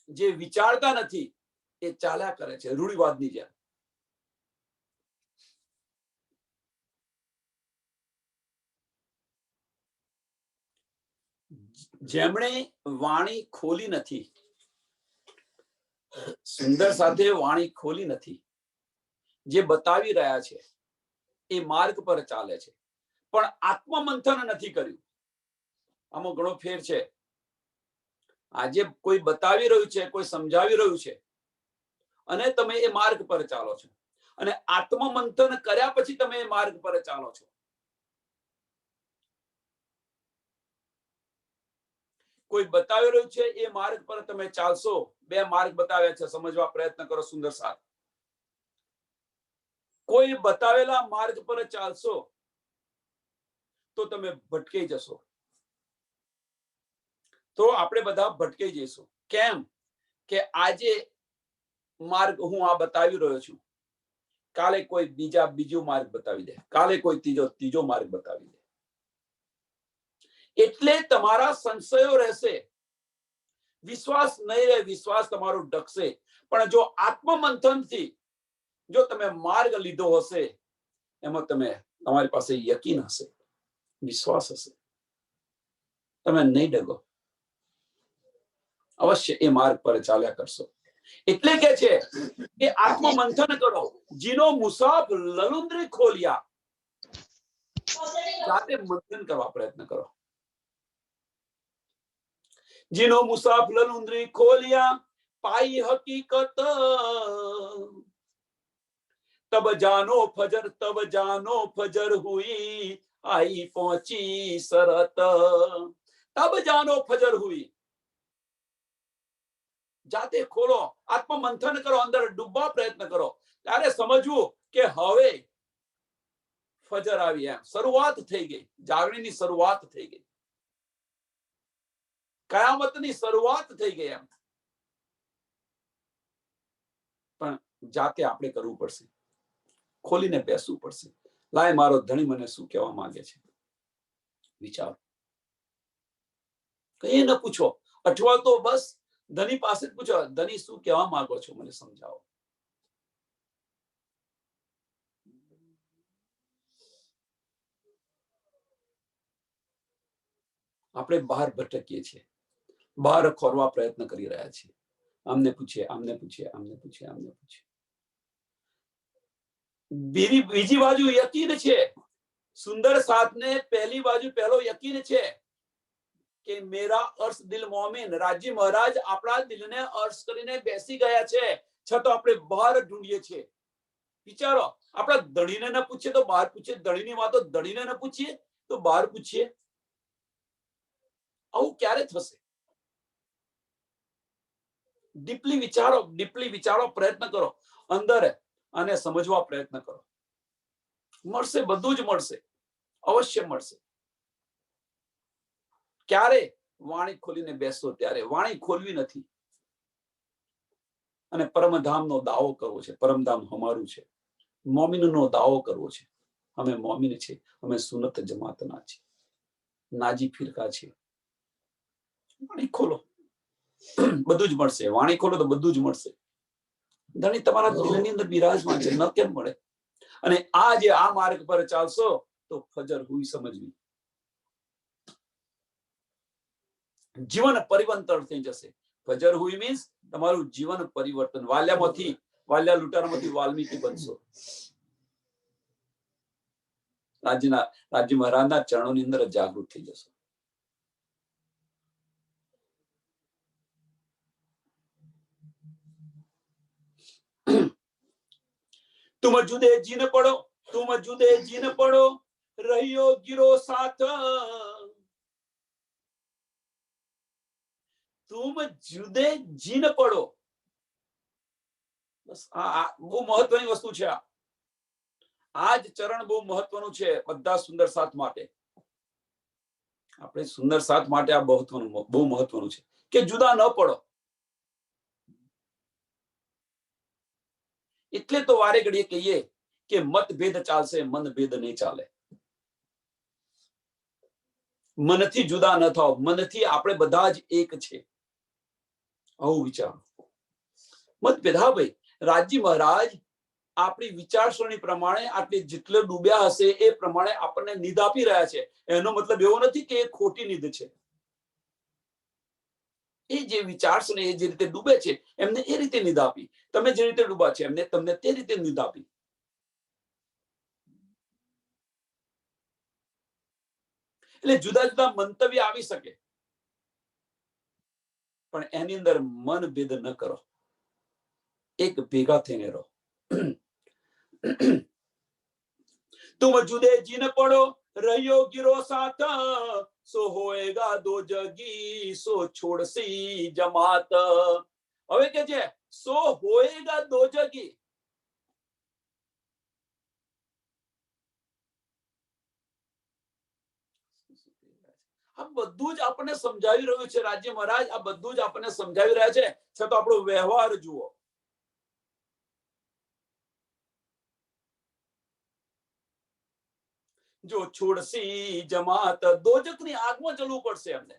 જે વિચારતા નથી એ ચાલ્યા કરે છે રૂઢિવાદની જેમ. જેમણે વાણી ખોલી નથી, સુંદર સાથે વાણી ખોલી નથી, જે બતાવી રહ્યા છે એ માર્ગ પર ચાલે છે, પણ આત્મમંથન નથી કર્યું. આમાં ઘણો ફેર છે. આજે કોઈ બતાવી રહ્યું છે, કોઈ સમજાવી રહ્યું છે, અને તમે એ માર્ગ પર ચાલો છો, અને આત્મમંથન કર્યા પછી તમે એ માર્ગ પર ચાલો છો. કોઈ બતાવી રહ્યું છે એ માર્ગ પર તમે ચાલશો. બે માર્ગ બતાવ્યા છે, સમજવા પ્રયત્ન કરો સુંદર સાથ. કોઈ બતાવેલા માર્ગ પર ચાલશો તો તમે ભટકાઈ જશો. તો આપણે બધા ભટકાઈ જઈશું. કેમ? કે આજે માર્ગ હું આ બતાવી રહ્યો છું, કાલે કોઈ બીજો માર્ગ બતાવી દે, કાલે કોઈ ત્રીજો માર્ગ બતાવી દે. એટલે તમારા સંશયો રહેશે, વિશ્વાસ નહીં રહે, વિશ્વાસ તમારો ડગશે. પણ જો આત્મમંથનથી જો તમે માર્ગ લીધો હશે, એમાં તમારી પાસે યકીન હશે, વિશ્વાસ હશે, તમે નહીં ડગો, અવશ્ય એ માર્ગ પર ચાલ્યા કરશો. એટલે કે છે કે આત્મમંથન કરો. જીનો મુસાફ લલુંદરી ખોલિયા, જાતે મંથન કરવા પ્રયત્ન કરો. જીનો મુસાફ લલુંદરી ખોલિયા, પાઈ હકીકત, तब जानो फजर हुई, आई पहुंची सरत. तब जानो फजर हुई. જાતે ખોલો, આત્મમંથન કરો, અંદર ડૂબવા પ્રયત્ન કરો, ત્યારે સમજવું કે હવે ફજર આવી, એમ શરૂઆત થઈ ગઈ, જાગણીની શરૂઆત થઈ ગઈ, કયામતની શરૂઆત થઈ ગઈ એમ. પણ જાતે આપણે કરવું પડશે, ખોલીને બેસવું પડશે. લાય મારો ધણી મને શું કહેવા માંગે છે, વિચારો. કઈ ન પૂછો, અઠવાલ તો બસ ધણી પાસે જ પૂછો, ધણી શું કહેવા માંગો છો, મને સમજાવો. આપણે બહાર ભટકીએ છીએ, બહાર ખોરવા પ્રયત્ન કરી રહ્યા છીએ. આમને પૂછીએ, આમને પૂછીએ, આમને પૂછીએ, આમને પૂછીએ. બીજી બાજુ યકીન છે. સુંદર સાથને પહેલી બાજુ પહેલો યકીન છે કે મેરા અર્શ દિલ મોમિન. રાજી મહારાજ આપણા દિલને અર્શ કરીને બેસી ગયા છે, છતાં આપણે બહાર ઢૂંઢીએ છીએ. વિચારો, આપણા ધણીને ન પૂછીએ તો બહાર પૂછીએ, ધણીની વાતો ધણીને ન પૂછીએ તો બહાર પૂછીએ. આવું ક્યારે થશે? ડીપલી વિચારો, પ્રયત્ન કરો અંદર અને સમજવા પ્રયત્ન કરો. મળશે, બધું જ મળશે, અવશ્ય મળશે. ક્યારે? વાણી ખોલીને બેસો ત્યારે. વાણી ખોલવી નથી અને પરમધામનો દાવો કરવો છે. પરમધામ અમારું છે. મોમિનનો દાવો કરવો છે. અમે મોમિન છે, અમે સુન્નત જમાતના છે, નાજી ફિરકા છે. વાણી ખોલો, બધું જ મળશે. વાણી ખોલો તો બધું જ મળશે. ધણી તમારા દિલની અંદર બિરાજમાન છે, ન કેમ મળે? અને આજે આ માર્ગ પર ચાલશો તો ફજર હુઈ સમજવી. જીવન પરિવર્તન થઈ જશે. ફજર હુઈ મીન્સ તમારું જીવન પરિવર્તન. વાલ્યા લૂંટારામાંથી વાલ્મીકી બનશો. રાજ્ય મહારાજના ચરણોની અંદર જાગૃત થઈ જશો. तुम जुदे जी न पड़ो, तुम जुदे जी न पड़ो, रहियो गिरो साथ. तुम जुदे जी न पड़ो. બસ આ બહુ મહત્વની વસ્તુ છે. આ જ ચરણ બહુ મહત્વનું છે બધા સુંદર સાથ માટે. આપણે સુંદર સાથ માટે આ બહુ મહત્વનું છે કે જુદા ન પડો. એટલે તો વારે ઘડીએ કહીએ કે મતભેદ ચાલશે, મનભેદ નહીં ચાલે. મનથી જુદા ન થાવ. મનથી આપણે બધા જ એક છે, આવું વિચારો. મતભેદ, હા ભાઈ, રાજી મહારાજ આપણી વિચારસરણી પ્રમાણે આટલી જેટલે ડૂબ્યા હશે એ પ્રમાણે આપણને નિધ આપી રહ્યા છે. એનો મતલબ એવો નથી કે એ ખોટી નિધ છે. એ જે વિચારસરણી એ જે રીતે ડૂબે છે એમને એ રીતે નિધ આપી. તમે જે રીતે ડૂબા છે એમને તમને તે રીતે નિધ આપી. એટલે જુદા જુદા મંતવ્ય આવી શકે, પણ એની અંદર મનભેદ ન કરો. એક ભેગા થઈને રહો. तुम जुदे जी न पड़ो, रहियो गिरो साथ. सो होएगा दो जगी, सो छोड़सी जमात. હવે કે છે સો હોએગા દો જગી. આ બધું જ આપણને સમજાવી રહ્યું છે રાજ્ય મહારાજ. આ બધું જ આપણને સમજાવી રહ્યા છે, છતાં આપણો વ્યવહાર જુઓ. જો છોડસી જમાત, દોજકની આગમાં ચલવું પડશે એમને.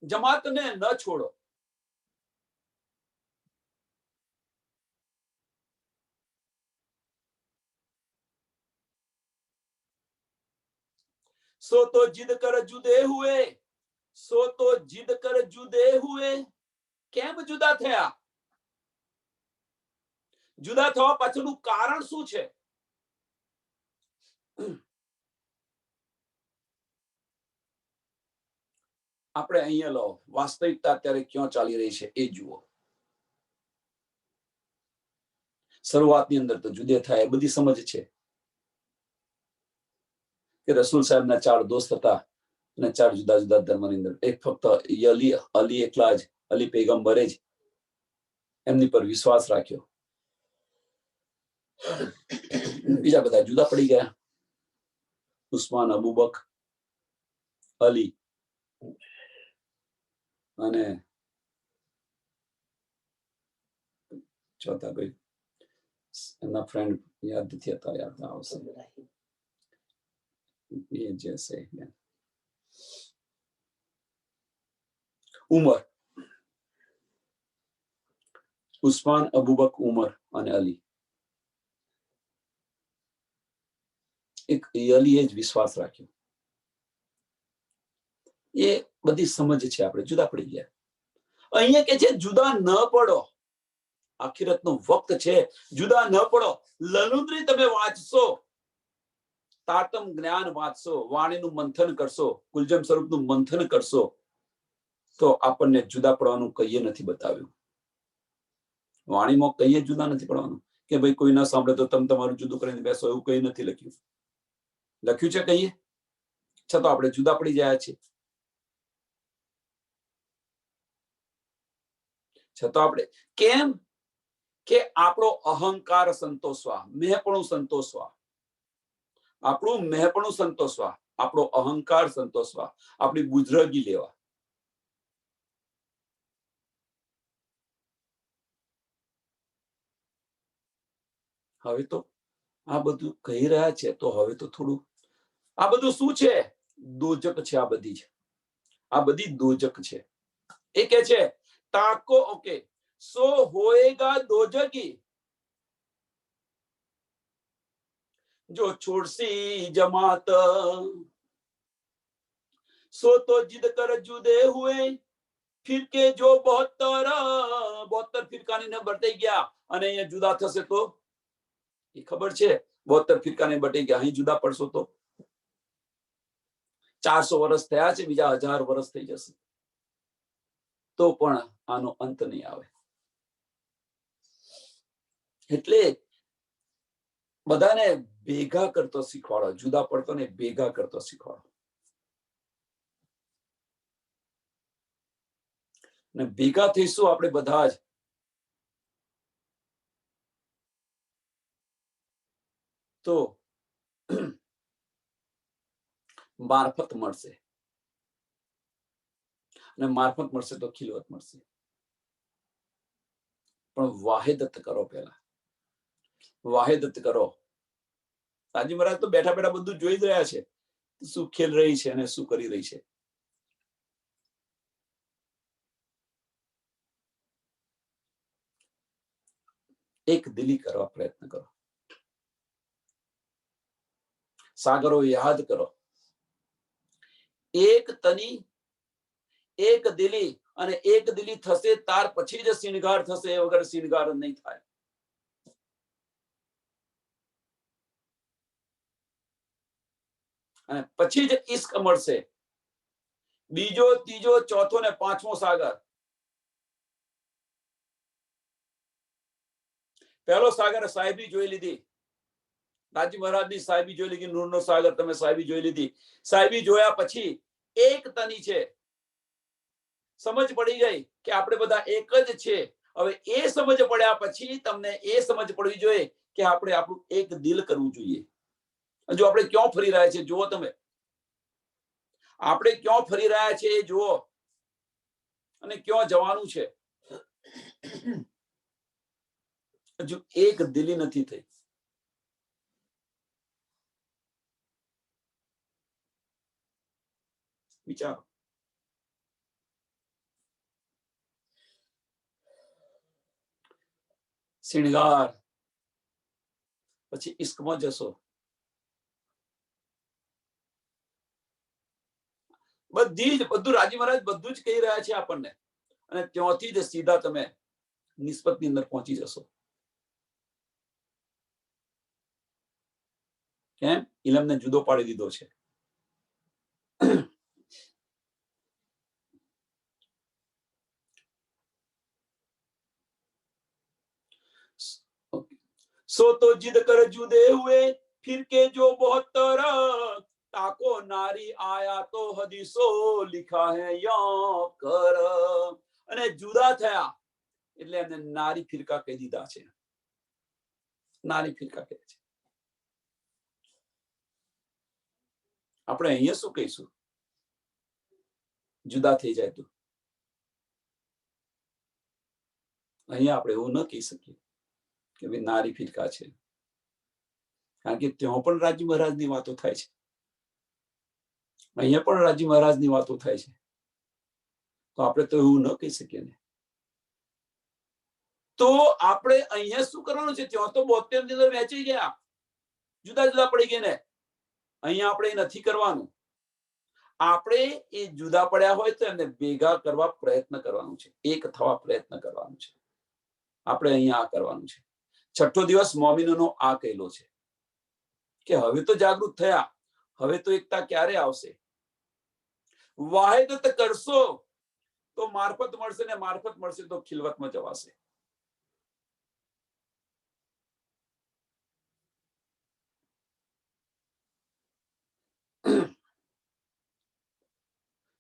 જમાતને ન છોડો. सो तो जिद कर जुदे हुए, सो तो जिद कर जुदे हुए. કેમ જુદા થયા? જુદા થવા પાછળનું કારણ શું છે? આપણે અહીંયા લો, વાસ્તવિકતા અત્યારે ક્યાં ચાલી રહી છે એ જુઓ. શરૂઆતની અંદર તો જુદે થાય એ બધી સમજ છે કે રસૂલ સાહેબના 4 દોસ્ત હતા અને 4 જુદા જુદા ધર્મની અંદર. એક ફક્ત અલી એકલા જ, અલી પૈગંબરે જ એમની પર વિશ્વાસ રાખ્યો. બીજા બધા જુદા પડી ગયા. ઉસ્માન, અબુબક, અલી અને ચોથા કોઈ એમના ફ્રેન્ડ યાદ નથી હતા. યાદ આવશે એ જैसे ઉમર, ઉસ્માન, અબુબક, ઉમર અને અલી. એક યલીએ જ વિશ્વાસ રાખ્યો. એ બધી સમજ છે. આપણે જુદા પડી ગયા. અહીંયા કે છે જુદા ન પડો. આખિરતનો વખત છે, જુદા ન પડો. લનુદ્રી તમે વાંચશો, તાતમ જ્ઞાન વાંચશો, વાણીનું મંથન કરશો, કુલજમ સ્વરૂપનું મંથન કરશો, તો આપણને જુદા પડવાનું કહીએ નથી બતાવ્યું. વાણીમાં કહીએ જુદા નથી પડવાનું કે ભાઈ કોઈ ના સાંભળે તો તમે તમારું જુદું કરીને બેસો, એવું કઈ નથી લખ્યું. લખ્યું છે કહીએ, છતાં આપણે જુદા પડી ગયા છીએ. છતાં આપણે કેમ કે આપણો અહંકાર સંતોષવા, મેહપણું સંતોષવા, આપણું મેહપણું સંતોષવા, આપણો અહંકાર સંતોષવા, આપણી બુજરગી લેવા. હવે તો આ બધું કહી રહ્યા છે, તો હવે તો થોડું આ બધું શું છે? દોજક છે. આ બધી છે, આ બધી દોજક છે. એ કે છે તાકો ઓકે સો હોએગા દોજકી જો છોડસી જમાત સો તો जिद कर जुदे हुए फिर के जो 72 ફિરકાની ને બટાઈ ગયા. અને અહીંયા જુદા થશે તો એ ખબર છે 72 ફિરકાને બટાઈ ગયા. અહીં જુદા પડશો તો 400 વર્ષ થયા છે, બીજા 1000 વર્ષ થઈ જશે, તો પણ આનો અંત નહીં આવે. એટલે બધાને ભેગા કરતો શીખવાડો, જુદા પડતો ને ભેગા કરતો શીખવાડો. ને ભેગા થઈશું આપણે બધા જ, તો મારફત મળશે. અને મારફત મળશે તો ખિલવત મળશે. પણ વાહેદત કરો. પહેલા વાહેદત કરો. સાજી મહારાજ તો બેઠા બેઠા બધું જોઈ જ રહ્યા છે, શું ખેલ રહી છે અને શું કરી રહી છે. એક દિલી કરવા પ્રયત્ન કરો. સાગરો યાદ કરો. એક તની, એક દિલી, અને એક દિલી થશે ત્યાર પછી જ શિણગાર થશે. એ વગર શિણગાર નહીં થાય. અને પછી જ ઈશ્ક મળશે. બીજો, ત્રીજો, ચોથો ને પાંચમો સાગર. પહેલો સાગર સાહેબી જોઈ લીધી, રાજી મહારાજની સાહેબી જોઈ લીધી, નૂરનો સાગર તમે સાહેબી જોઈ લીધી. સાહેબી જોયા પછી એક તની છે. સમજ પડી ગઈ કે આપણે બધા એક જ છે. હવે એ સમજ પડ્યા પછી તમને એ સમજ પડવી જોઈએ કે આપણે આપણું એક દિલ કરવું જોઈએ. જો આપણે ક્યાં ફરી રહ્યા છે જુઓ. તમે આપણે ક્યાં ફરી રહ્યા છે એ જુઓ, અને ક્યાં જવાનું છે. હજુ એક દિલી નથી થઈ. વિચારો. શિણગાર પછી ઈશ્કમાં જશો. બધું રાજી મહારાજ બધું જ કહી રહ્યા છે આપણને. અને ત્યાંથી જ સીધા તમે નિસ્બતની અંદર પહોંચી જશો. કેમ? ઇલમને જુદો પાડી દીધો છે. सो तो जिद कर जुदे हुए फिर के जो 72 ताको नारी आया तो हदीसो लिखा है યો કર. અને જુદા થયા એટલે એમને નારી ફિરકા કહી દીધા છે. નારી ફિરકા કહે છે. આપણે અહીંયા શું કહીશું? જુદા થઈ જાય તો અહીંયા આપણે એવું ન કહી શકીએ કે ભાઈ નારી ફિરકા છે, કારણ કે ત્યાં પણ રાજી મહારાજની વાતો થાય છે, અહીંયા પણ રાજી મહારાજની વાતો થાય છે. તો આપણે તો એવું ન કહી શકીએ ને. તો આપણે અહીંયા શું કરવાનું છે? ત્યાં તો 72 ની અંદર વહેંચી ગયા, જુદા જુદા પડી ગયા ને. અહીંયા આપણે નથી કરવાનું. આપણે એ જુદા પડ્યા હોય તો એમને ભેગા કરવા પ્રયત્ન કરવાનું છે, એક થવા પ્રયત્ન કરવાનું છે. આપણે અહીંયા આ કરવાનું છે. છઠ્ઠો દિવસ મોમિનોનો આ કહેલો છે કે હવે તો જાગૃત થયા, હવે તો એકતા ક્યારે આવશે? વાહિદત કરશો તો મારફત મળશે, ને મારફત મળશે તો ખિલવતમાં જવાશે.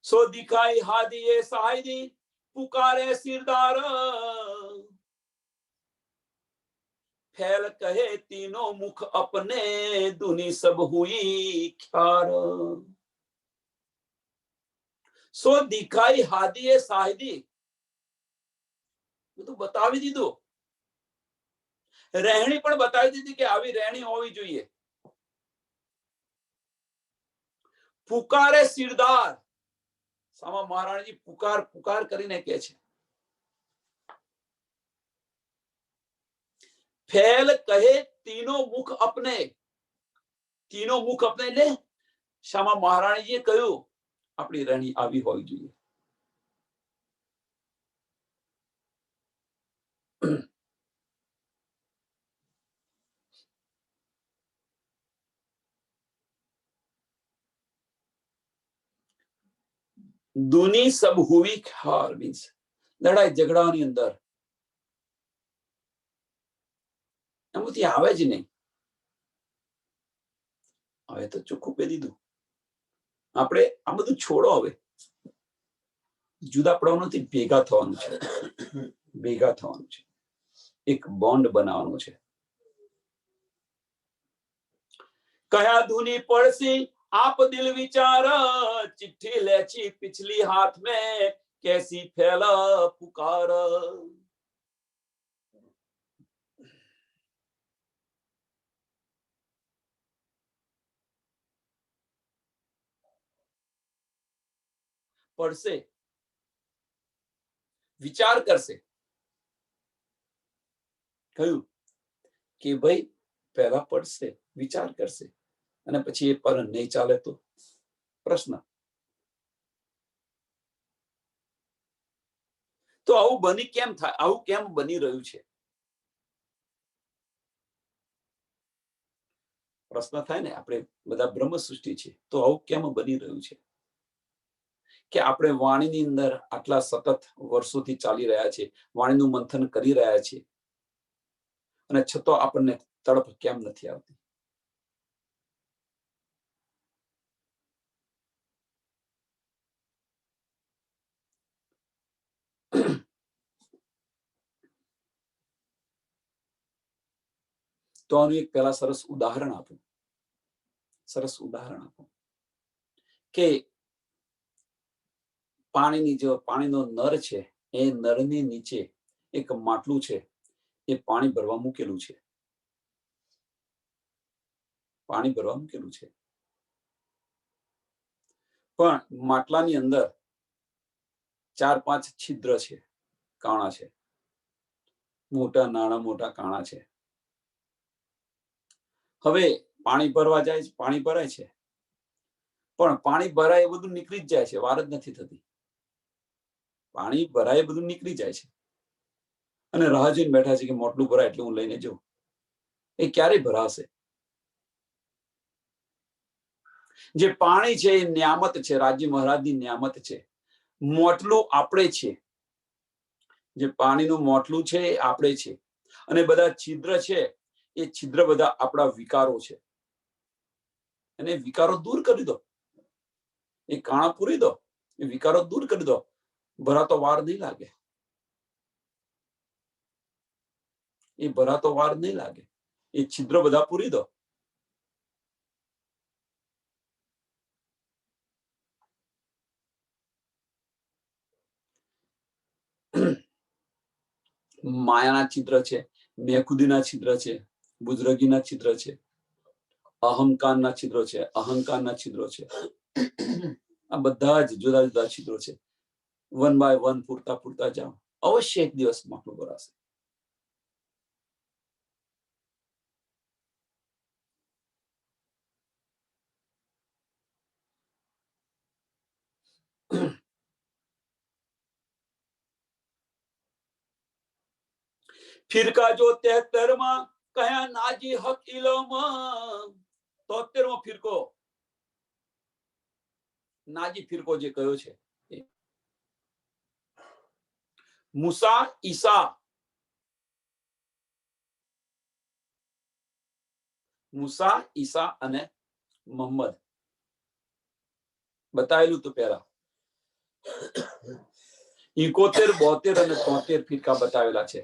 સો દિખાઈ હાદી એ સાહિદી पुकारे सिरदार फैल कहे तीनों मुख अपने दुनी सब हुई ख्यार सो दिखाई हादी ए साहिदी બધું બતાવી દીધું. રહેણી પણ બતાવી દીધી કે આવી રહેણી હોવી જોઈએ. પુકારે સિરદાર, સામા મહારાણીજી પુકાર પુકાર કરીને કહે છે. ફેલ કહે તીનો મુખ અપને, તીનો મુખ અપને એટલે શામા મહારાણીજીએ કહ્યું આપણી રહેણી આવી હોવી જોઈએ. દુની સબ હુવી ખાર મીન્સ લડાઈ ઝઘડાની અંદર એમાંથી આવે જ નહીં. હવે તો ચોખ્ખું કહી દીધું, આપણે આ બધું છોડો, હવે જુદા પડવાનું નથી, ભેગા થવાનું છે. ભેગા થવાનું છે, એક બોન્ડ બનાવવાનું છે. કયા ધૂની પડસી आप दिल विचार चिट्ठी लेची पिछली हाथ में कैसी फैला पुकार પડશે, વિચાર કરશે. કહ્યું કે ભાઈ પહેલા પડશે, વિચાર કરશે, અને પછી એ પર નહીં ચાલે તો પ્રશ્ન. તો આવું બની કેમ થાય? આવું કેમ બની રહ્યું છે? પ્રશ્ન થાય ને. આપણે બધા બ્રહ્મ સૃષ્ટિ છે, તો આવું કેમ બની રહ્યું છે કે આપણે વાણીની અંદર આટલા સતત વર્ષોથી ચાલી રહ્યા છે, વાણીનું મંથન કરી રહ્યા છે, અને છતાં આપણને તડપ કેમ નથી આવતી? તો આનું એક પહેલા સરસ ઉદાહરણ આપું. કે પાણીની જો પાણીનો નર છે, એ નરની નીચે એક માટલું છે, એ પાણી ભરવા મૂકેલું છે. પાણી ભરવા મૂકેલું છે, પણ માટલાની અંદર 4-5 છિદ્ર છે, કાણા છે, મોટા નાના મોટા કાણા છે. હવે પાણી ભરવા જાય છે, પાણી ભરાય છે, પણ પાણી ભરાય એ બધું નીકળી જ જાય છે, વાર જ નથી થતી. પાણી ભરાય બધું નીકળી જાય છે, અને રાહ જોઈને બેઠા છે કે મોટલું ભરાય એટલે હું લઈને જઉં. એ ક્યારે ભરાશે? જે પાણી છે એ નિયામત છે, રાજ્ય મહારાજની નિયામત છે. મોટલું આપણે છે, જે પાણીનું મોટલું છે એ આપણે છે, અને બધા છિદ્ર છે એ છિદ્ર બધા આપણા વિકારો છે. અને વિકારો દૂર કરી દો, એ કાણા પૂરી દો, એ વિકારો દૂર કરી દો, ભરાતો વાર નહીં લાગે. એ ભરાતો વાર નહીં લાગે. એ છિદ્ર બધા પૂરી દો. માયાના છિદ્ર છે, મેખુદીના છિદ્ર છે, બુજરગીના છિદ્ર છે, અહંકારના છિદ્રો છે, અહંકારના છિદ્રો છે. આ બધા જ જુદા જુદા છિદ્રો છે. 1 by 1 પૂરતા પૂરતા જાઓ, અવશ્ય એક દિવસ માટલું ભરાશે. ફિરકા જો 73 કયા નાજી હક ઇલમ 73 ફિરકો નાજી ફિરકો જે કયો છે મૂસા ઈસા મૂસા ઈસા અને મોહમ્મદ બતાવેલું તો પહેલા 71 72 અને 73 ફિરકા બતાવેલા છે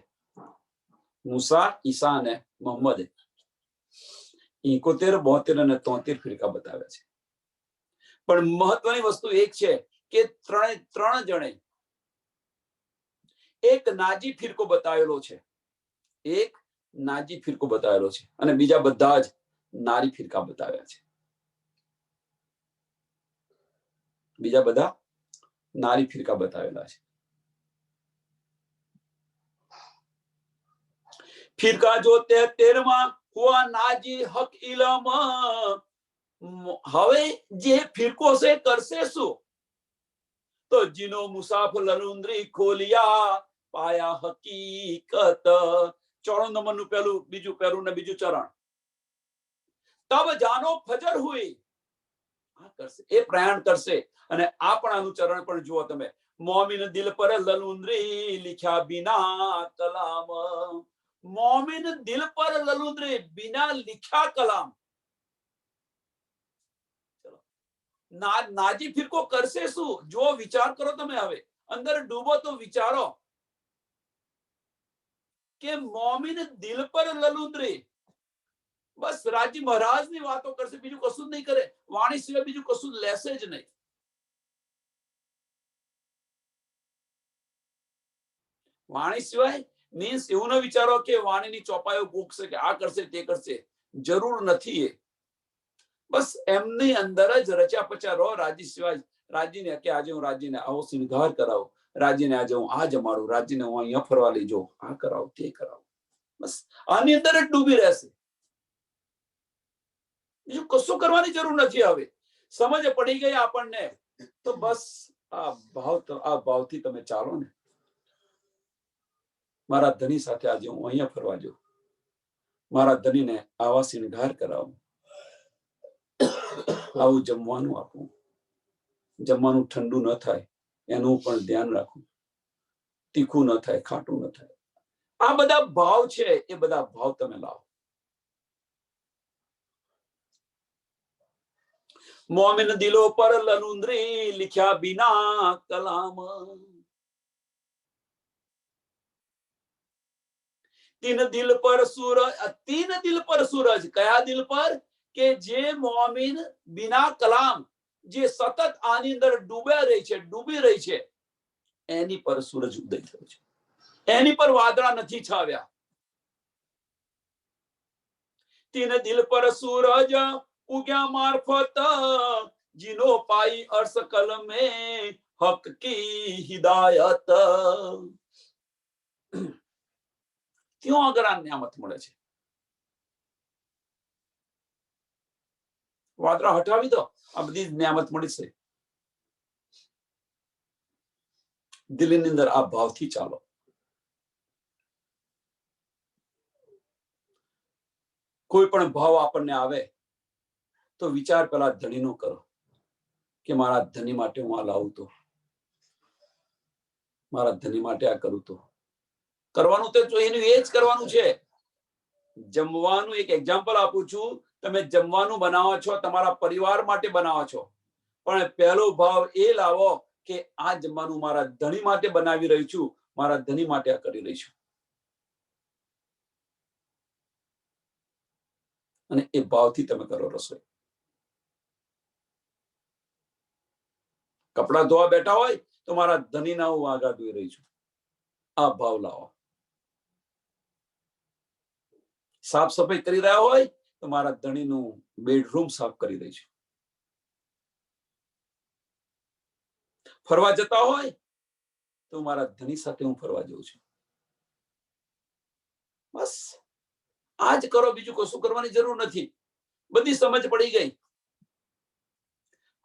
મૂસા ઈસા અને મોહમ્મદ 71 72 અને 73 ફિરકા બતાવ્યા છે પણ મહત્વની વસ્તુ એક છે કે ત્રણ જણે એક નાજી ફિરકો બતાવેલો છે એક નાજી ફિરકો બતાવેલો છે અને બીજા બધા જ નારી ફિરકા બતાવ્યા છે બીજા બધા નારી ફિરકા બતાવેલા છે ફિરકા જો 73 હુઆ નાજી હક ઇલમ હવે જે ફિરકો છે કરશે શું તો જીનો મુસાફ લલુંદ્રી ખોલિયા પાયા હકીકત 94 નંબરનું પહેલું બીજું પહેલું ને બીજું ચરણ તબ જાનો ફજર હુઈ આ કરશે એ પ્રયાણ કરશે અને આ પણ આનું ચરણ પણ જુઓ તમે મોમિન દિલ પર લલુંદ્રી लिखा बिना कलाम મોમિન દિલ પર લલુંદ્રી बिना लिखा कलाम નાજી ફિરકો કરશે શું જો વિચાર કરો તમે હવે અંદર ડૂબો તો વિચારો કે મોમિન દિલ પર લલુંદ્રી બસ રાજી મહારાજની વાતો કરશે બીજું કશું જ નહીં કરે વાણી સિવાય બીજું કશું લેશે જ નહીં વાણી સિવાય મીન્સ એવું ન વિચારો કે વાણીની ચોપાઈઓ ગોખશે કે આ કરશે તે કરશે જરૂર નથી એ બસ એમની અંદર જ રચ્યા પચ્યા રહો રાજી સિવાય રાજીને કે આજે હું રાજીને આવો શૃંગાર કરાવું રાજીને આજે હું આ જમાડું રાજીને હું અહીંયા ફરવા લઈ જાઉં આ કરાવું તે કરાવું બસ આની અંદર જ ડૂબી રહેશે બીજું કશું કરવાની જરૂર નથી હવે સમજ પડી ગઈ આપણને તો બસ આ ભાવથી તમે ચાલો ને મારા ધની સાથે આજે હું અહીંયા ફરવા જાઉં મારા ધનીને આવા શૃંગાર કરાવું આવું જમવાનું આપવું જમવાનું ઠંડુ ન થાય એનું પણ ધ્યાન રાખવું તીખું ન થાય ખાટું ન થાય આ બધા ભાવ છે એ બધા ભાવ તમે લાવો મોમિન દિલો પર લલુંદ્રી लिखा बिना कलाम तीन दिल पर सूरज કયા દિલ પર કે જે મોમિન બિના કલામ જે સતત આની અંદર ડૂબી રહી છે એની પર સૂરજ ઉદય થયો છે એની પર વાદળા નથી છાવ્યા तीन दिल पर सूरज उग्या मार्फत जिनो पाई अर्श कल में हक की हिदायत क्यों अगर आ न्यामत મળે છે વાદળા હટાવી દો આ બધી ન્યામત મળી છે દિલની અંદર આ ભાવથી ચાલો કોઈ પણ ભાવ આપણને આવે તો વિચાર પેલા ધણીનો કરો કે મારા ધણી માટે હું આ લાવું તો મારા ધણી માટે આ કરું તો કરવાનું તો એનું એ જ કરવાનું છે જમવાનું એક એક્ઝામ્પલ આપું છું તમે જમવાનું બનાવો છો તમારા પરિવાર માટે બનાવો છો પણ પહેલો ભાવ એ લાવો કે આ જમવાનું મારા ધણી માટે બનાવી રહી છું મારા ધણી માટે આ કરી રહી છું અને એ ભાવથી તમે કરો રસોઈ કપડા ધોવા બેઠા હોય તો મારા ધણીના હું આગળ ધોઈ રહી છું આ ભાવ લાવો સાફ સફાઈ કરી રહ્યા હોય તો મારા ધણીનું બેડરૂમ સાફ કરી રહી છું ફરવા જતા હોય તો મારા ધણી સાથે હું ફરવા જઉં છું બસ આજ કરો બીજું કશું કરવાની જરૂર નથી બધી સમજ પડી ગઈ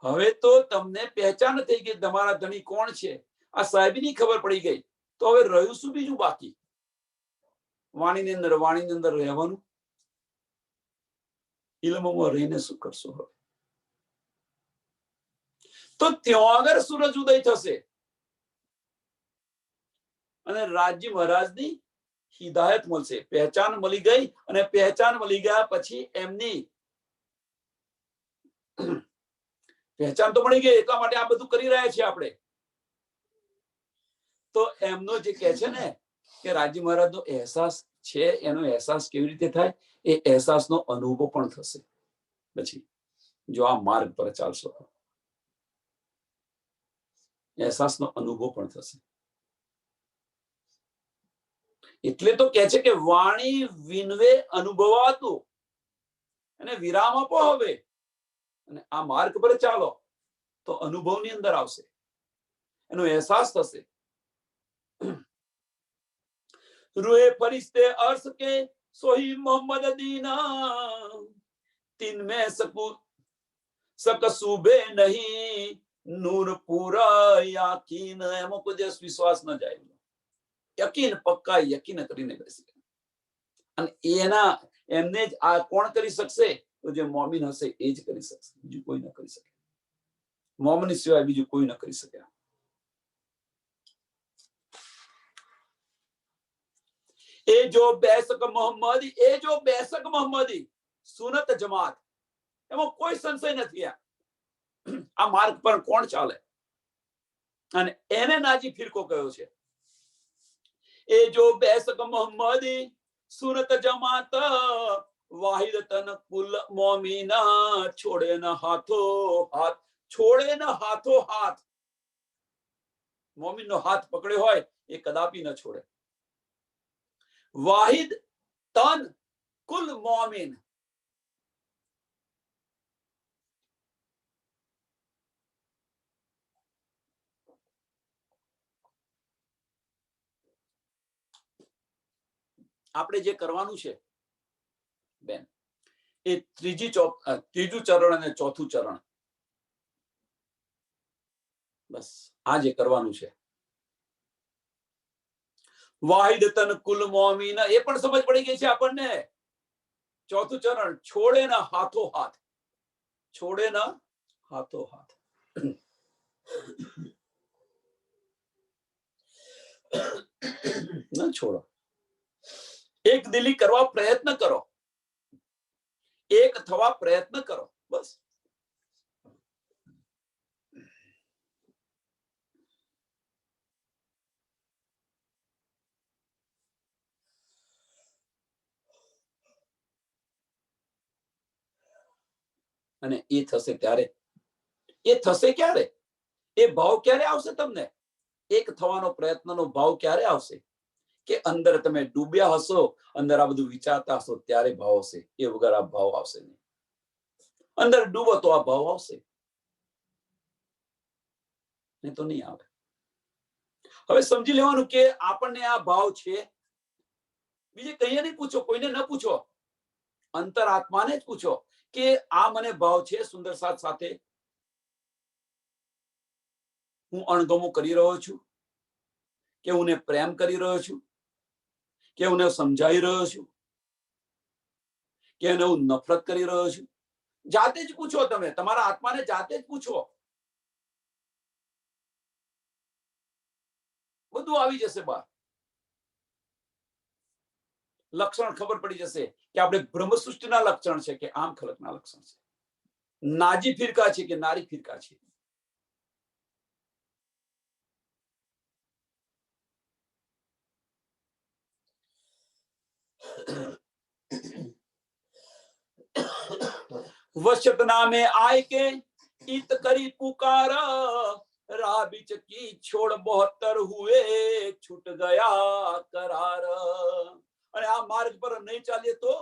હવે તો તમને પહેચાન થઈ ગઈ, તમારા ધણી કોણ છે, આ સાહેબની ખબર પડી ગઈ, તો હવે રહ્યું શું બીજું બાકી? વાણીની અંદર રહેવાનું. ઇલ્મમાં રહીને શું કરશો હવે? તો ત્યાં આગળ સૂરજ ઉદય થશે અને રાજજી મહારાજની હિદાયત મળશે. પહેચાન મળી ગઈ, અને પહેચાન મળી ગયા પછી એમની પહેચાન તો મળી ગઈ, એટલા માટે આ બધું કરી રહ્યા છીએ આપણે. તો એમનો જે કહે છે ને કે રાજજી મહારાજનો અહેસાસ છે, એનો અહેસાસ કેવી રીતે થાય? એ અહેસાસનો અનુભવ પણ થશે પછી, જો આ માર્ગ પર ચાલશો તો અહેસાસનો અનુભવ પણ થશે. એટલે તો કહે છે કે વાણી વિનવે અનુભવાતું, અને વિરામ આપો હવે, અને આ માર્ગ પર ચાલો તો અનુભવની અંદર આવશે, એનો અહેસાસ થશે. રૂએ ફરિશ્તે અર્શ કે સોહી મોહમ્મદ દીના, તિન મેં સકસુબે નહીં, નૂર પૂરા યકીન. એમાં કોઈ દિવસ વિશ્વાસ ન જાય, યકીન, પક્કા યકીન કરીને બેસી. અને એમને જ આ કોણ કરી શકશે? તો જે મોમિન હશે એ જ કરી શકશે, બીજું કોઈ ન કરી શકે. મોમિન સિવાય બીજું કોઈ ન કરી શકે. એ જો બેસક મોહમ્મદી સુનત જમાત, એમાં કોઈ સંશય નથી. આ માર્ગ પર કોણ ચાલે? અને એને નાજી ફિરકો કયો છે. એ જો બેસક મોહમ્મદી સુનત જમાત, વાહિદ તન કુલ મોમીના, છોડે ન હાથો હાથ. છોડે ન હાથો હાથ. મોમીનનો હાથ પકડ્યો હોય એ કદાપી ન છોડે. વાહિદ તન કુલ મોમીન. આપણે જે કરવાનું છે બેન, એ ત્રીજું ચરણ અને ચોથું ચરણ, બસ આ જે કરવાનું છે. વાહિદ તન કુલ મોમીન, એ પણ સમજ પડી ગઈ છે આપણને. ચોથું ચરણ, છોડે ના હાથો હાથ. છોડે ના હાથો હાથ. ન છોડો. એક દિલી કરવા પ્રયત્ન કરો, એક થવા પ્રયત્ન કરો, બસ. અને એ થશે ત્યારે, એ થશે ક્યારે? એ ભાવ ક્યારે આવશે તમને? એક થવાનો પ્રયત્નનો ભાવ ક્યારે આવશે? કે અંદર તમે ડૂબ્યા હશો, અંદર આ બધું વિચારતા હશો, ત્યારે ભાવ આવશે. એ વગર આ ભાવ આવશે નહીં. અંદર ડૂબો તો આ ભાવ આવશે, નહીં તો નહીં આવે. હવે સમજી લેવાનું કે આપણને આ ભાવ છે. બીજે કહીએ નહીં પૂછો, કોઈને ન પૂછો, અંતરાત્માને જ પૂછો કે આ મને ભાવ છે સુંદર સાથ સાથે. હું અણગમો કરી રહ્યો છું, કે હું પ્રેમ કરી રહ્યો છું, કે હું સમજાઈ રહ્યો છું, કે હું નફરત કરી રહ્યો છું. જાતે જ પૂછો, તમે તમારા આત્માને જાતે જ પૂછો. બધું આવી જશે બહાર. લક્ષણ ખબર પડી જશે કે આપણે બ્રહ્મ સૃષ્ટિના લક્ષણ છે કે આમ ખલકના લક્ષણ છે, નાજી ફિરકા છે કે નારી ફિરકા છે. वशत नामे आय के इत करी पुकार, राबिच की छोड़ 72 हुए छूट ગયા કરાર. અને આ માર્ગ પર નહીં ચાલીએ તો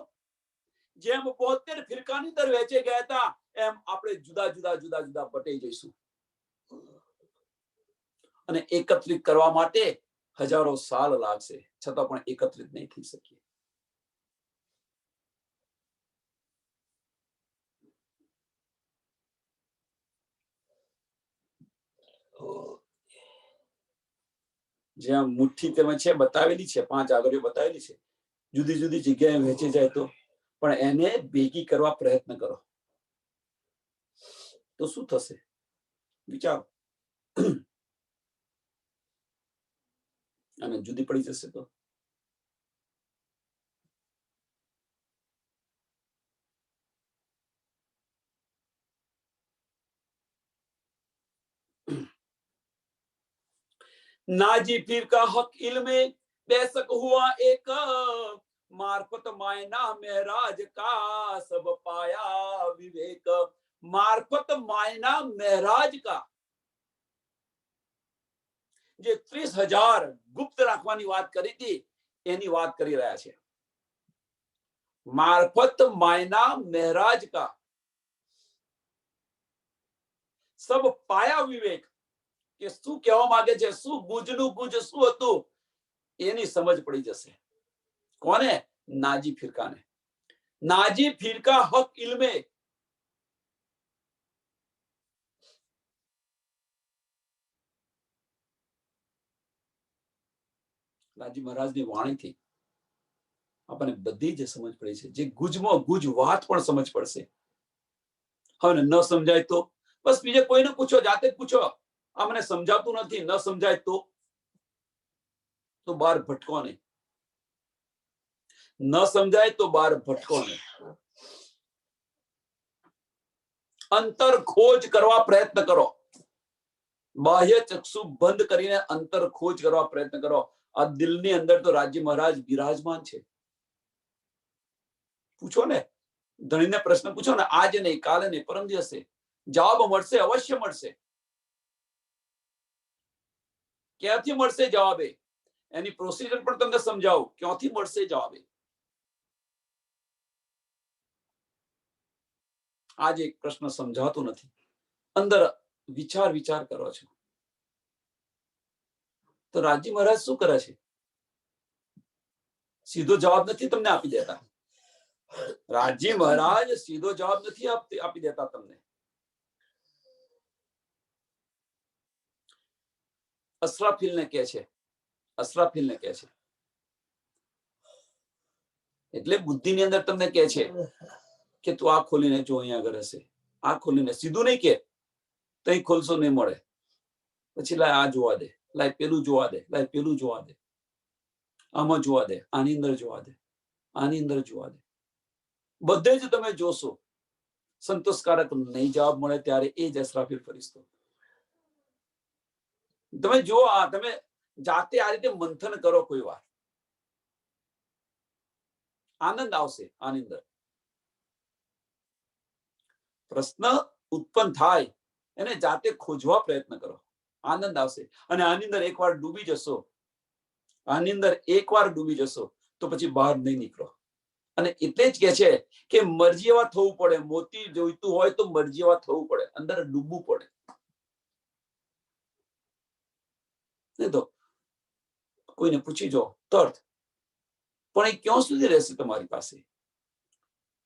જેમ 72 ફિરકાની અંદર વહેંચે ગયા હતા, એમ આપણે જુદા જુદા જુદા જુદા બટાઈ જઈશું. અને એકત્રિત કરવા માટે હજારો સાલ લાગશે, છતાં પણ એકત્રિત નહીં થઈ શકીએ. જ્યાં મુઠ્ઠી તેમાં છે બતાવેલી છે, 5 આગળીઓ બતાવેલી છે, જુદી જુદી જગ્યાએ વહેંચી જાય તો, પણ એને ભેગી કરવા પ્રયત્ન કરો તો શું થશે વિચારો. અને જુદી પડી જશે તો नाजी पीर का हक इल्मे बेशक हुआ एक, मार्फत मायना महराज का सब पाया विवेक. मार्फत मायना महराज का જે 30,000 ગુપ્ત રાખવાની વાત કરી હતી એની વાત કરી રહ્યા છે. મારફત માયના મહેરાજ કા સબ પાયા વિવેક, કે શું કહેવા માંગે છે, શું ગુજનું ગુજ શું હતું એની સમજ પડી જશે. કોને? નાજી ફિરકાને. નાજી ફિરકા હક ઇલ્મે, નાજી મહારાજની વાણીથી આપણને બધી જ સમજ પડી છે. જે ગુજમાં ગુજ વાત પણ સમજ પડશે. હવે ન સમજાય તો બસ બીજે કોઈને પૂછો, જાતે જ પૂછો, આ મને સમજાતું નથી, ન સમજાય તો બહાર ભટકો નહીં. ન સમજાય તો બહાર ભટકો નહીં. અંતર ખોજ કરવા પ્રયત્ન કરો. બાહ્ય ચક્ષુ બંધ કરીને અંતર ખોજ કરવા પ્રયત્ન કરો. આ દિલની અંદર તો રાજી મહારાજ બિરાજમાન છે. પૂછો ને, ધણીને પ્રશ્ન પૂછો ને, આજ નહીં, કાલે નહીં, પરમ દિવસે જવાબ મળશે, અવશ્ય મળશે. ક્યાંથી મળશે જવાબ? એની પ્રોસિજર પણ તમને સમજાવું, ક્યાંથી મળશે જવાબ. આજે એક પ્રશ્ન સમજાતો નથી, અંદર વિચાર કરો છો, તો રાજી મહારાજ શું કરે છે? સીધો જવાબ નથી તમને આપી દેતા. રાજી મહારાજ સીધો જવાબ નથી આપી દેતા તમને. અસરાફીલને કહે છે, અસરાફીલને કહે છે, એટલે બુદ્ધિની અંદર તમને કહે છે કે તું આ ખોલીને જો, અહીંયા આગળ હશે, આ ખોલીને, સીધું નહીં કે તઈ ખોલશો નહીં મળે, પછી લાય આ જોવા દે, લાય પેલું જોવા દે, લાય પેલું જોવા દે, આમાં જોવા દે, આની અંદર જોવા દે, આની અંદર જોવા દે. બધે જ તમે જોશો, સંતોષકારક નહીં જવાબ મળે ત્યારે એ જ અસરાફીલ ફરિશ્તો. તમે જો, આ તમે જાતે આ રીતે મંથન કરો કોઈ વાર, આનંદ આવશે. આની અંદર પ્રશ્ન ઉત્પન્ન થાય એને જાતે ખોજવા પ્રયત્ન કરો, આનંદ આવશે. અને આની અંદર એકવાર ડૂબી જશો, આની અંદર એકવાર ડૂબી જશો તો પછી બહાર નહીં નીકળો. અને એટલે જ કે છે કે મરજી એવા થવું પડે. મોતી જોઈતું હોય તો મરજી એવા થવું પડે, અંદર ડૂબવું પડે. નહીં તો કોઈને પૂછી જો તર્થ, પણ એ ક્યાં સુધી રહેશે તમારી પાસે?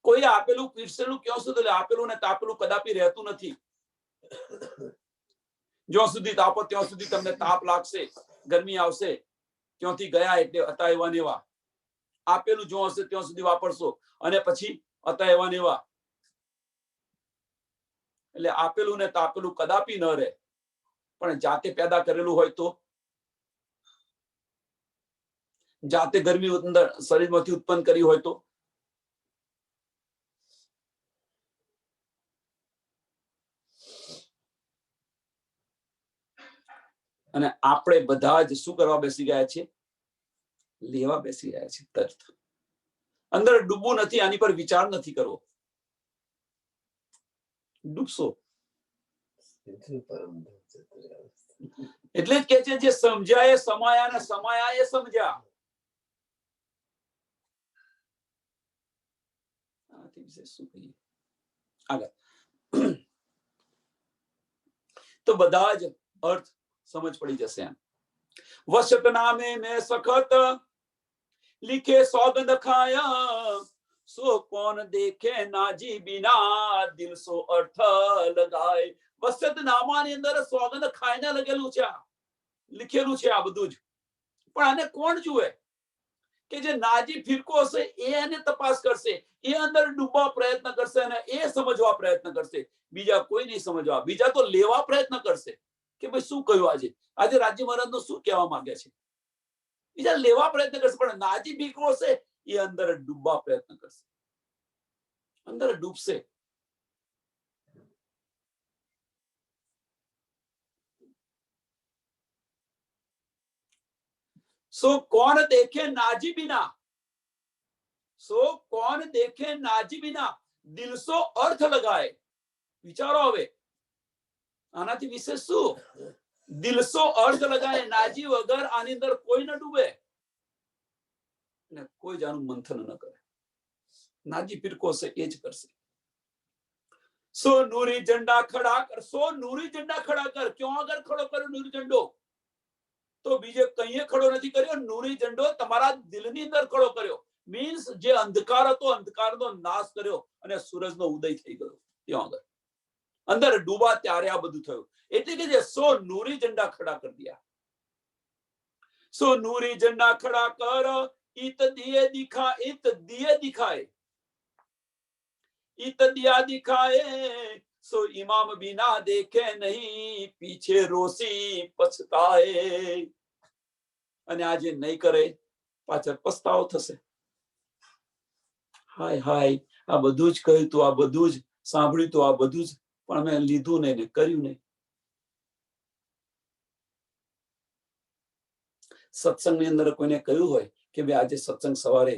કોઈ આપેલું પીરસેલું ક્યાં સુધી? આપેલું ને તાપેલું કદાપી રહેતું નથી. જ્યાં સુધી તાપો ત્યાં સુધી તમને તાપ લાગશે, ગરમી આવશે. ત્યાંથી ગયા એટલે હતા એવા ને એવા. આપેલું જો હશે ત્યાં સુધી વાપરશો, અને પછી હતા એવા ને એવા. એટલે આપેલું ને તાપેલું કદાપી ન રહે. પણ જાતે પેદા કરેલું હોય તો, જાતે ગરમી અંદર શરીરમાંથી ઉત્પન્ન કરી હોય તો, અને આપણે બધા જ શું કરવા બેસી ગયા છે? લેવા બેસી ગયા છે તર્થ. અંદર ડૂબવું નથી, આની પર વિચાર નથી કરવો. ડૂબશો. એટલે જ કે છે જે સમજ્યા એ સમાયા, ને સમાયા એ સમજ્યા. શું કહીએ આગળ? તો બધા જ અર્થ સમજ પડી જશે. એમ વશત નામે મેં સખત लिखे सौगंध खाया, सो कौन देखे नाजी बिना दिल सो अर्थ लगाए. વસત નામાની અંદર સોગંદ ખાઈને લગેલું છે, લીખેલું છે આ બધું જ. પણ આને કોણ જુએ કે જે નાજી ફિરકો હશે એ એને તપાસ કરશે, એ અંદર ડૂબવા પ્રયત્ન કરશે અને એ સમજવા પ્રયત્ન કરશે. બીજા કોઈ નહીં સમજવા, બીજા તો લેવા પ્રયત્ન કરશે કે ભાઈ શું કહ્યું આજે રાજી મહારાજ નું શું કહેવા માંગે છે. બીજા લેવા પ્રયત્ન કરશે, પણ નાજી ફિરકો હશે એ અંદર ડૂબવા પ્રયત્ન કરશે, અંદર ડૂબશે. सो कौन देखे नाजी बिना, सो कौन देखे नाजी बिना दिल સો અર્થ લગાય. વિચારો હવે આનાથી વિશેષ શું? દિલ સો અર્થ લગાય. નાજી વગર આની અંદર કોઈ ન ડૂબે ને કોઈ જાનું મંથન ન કરે. નાજી ફિરકો છે એ જ કરશે. સો નૂરી ઝંડા ખડા કર, સો નૂરી ઝંડા ખડા કર. ક્यों આગળ ખડો કર્યો નૂરી ઝંડો? તો બીજે કઈએ ખડો નથી કર્યો, નૂરી ઝંડો તમારા દિલની અંદર ખડો કર્યો. મીન્સ જે અંધકાર હતો અંધકારનો નાશ કર્યો અને સૂરજનો ઉદય થઈ ગયો. ત્યાં આગળ અંદર ડૂબા ત્યારે આ બધું થયું. એટલે કે જે સો નૂરી ઝંડા ખડા કરી દિયા. સો નૂરી ઝંડા ખડા કર, ઈત દિયે દિખા, ઈત દિયે દિખાય, ઈત દિયા દિખાए. सो इमाम बिना देखे नहीं पीछे रोसी पछताए. અને આજે નહીં કરે પાછળ પસ્તાવો થશે. હાય હાય, આ બધું જ કહ્યું તું, આ બધું જ સાંભળ્યું તું, આ બધું જ, પણ મેં લીધું નહીં ને કર્યું નહીં. સત્સંગની અંદર કોઈને કહ્યું હોય કે ભાઈ આજે સત્સંગ સવારે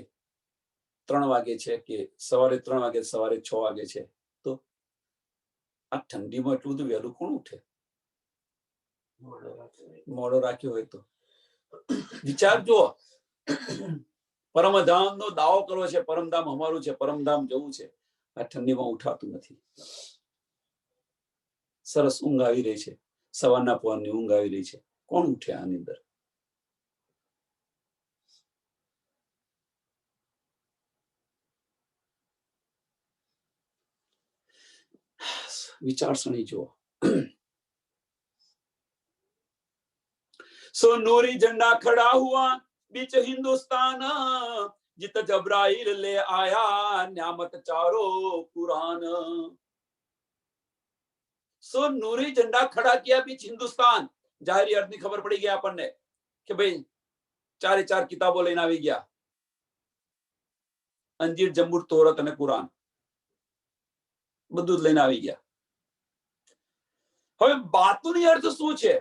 3 વાગે છે કે સવારે 3 વાગે, સવારે 6 વાગે છે, તો આ ઠંડીમાં એટલું બધું વહેલું કોણ ઉઠે? મોડો રાખ્યો હોય તો વિચારજો. પરમધામ નો દાવો કરવો છે, પરમધામ અમારું છે, પરમધામ જવું છે, આ ઠંડીમાં ઉઠાતું નથી. સરસ ઊંઘ આવી રહી છે, સવારના પહોરની ઊંઘ આવી રહી છે, કોણ ઉઠે આની અંદર? विचारसरणी जो सो नूरी झंडा खड़ा हुआ बीच हिंदुस्तान, जित जबराइल ले आया न्यामत चारो कुरान. सो नूरी झंडा खड़ा किया बीच हिंदुस्तान. जाहिर अर्थ ની ખબર પડી ગઈ આપણને કે ભાઈ 4 કિતાબો લઈને આવી ગયા, અંજીર, જંબૂર, તોરત અને કુરાન, બધું જ લઈને આવી ગયા. હવે બાતોની અર્થ શું છે?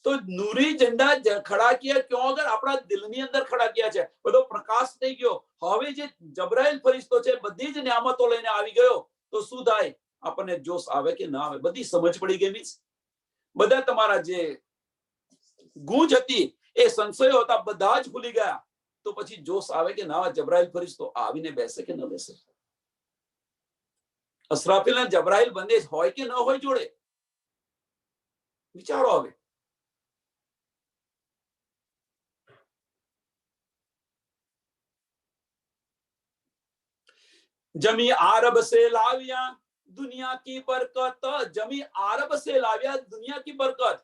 તો નૂરી ઝંડા ખડા કિયા ક્यों? અગર આપણા દિલની અંદર ખડા કિયા છે, બધો પ્રકાશ થઈ ગયો. હવે જે જબરાઈલ ફરિશ્તો છે બધી જ નિયામતો લઈને આવી ગયો, તો શું થાય? આપણને જોશ આવે કે ના આવે? બધી સમજ પડી ગઈ. મીન્સ બધા તમારા જે ગૂંજ હતી, એ સંશયો હતા, બધા જ ભૂલી ગયા. તો પછી જોશ આવે કે ના આવે? જબરાઈલ ફરિશ્તો આવીને બેસે કે ન બેસે? અસરાફીલ ના જબરાઈલ બંને હોય કે ન હોય જોડે? વિચારો હવે. जमी आरब से लाविया दुनिया की बरकत, जमी आरब से लाविया दुनिया की बरकत.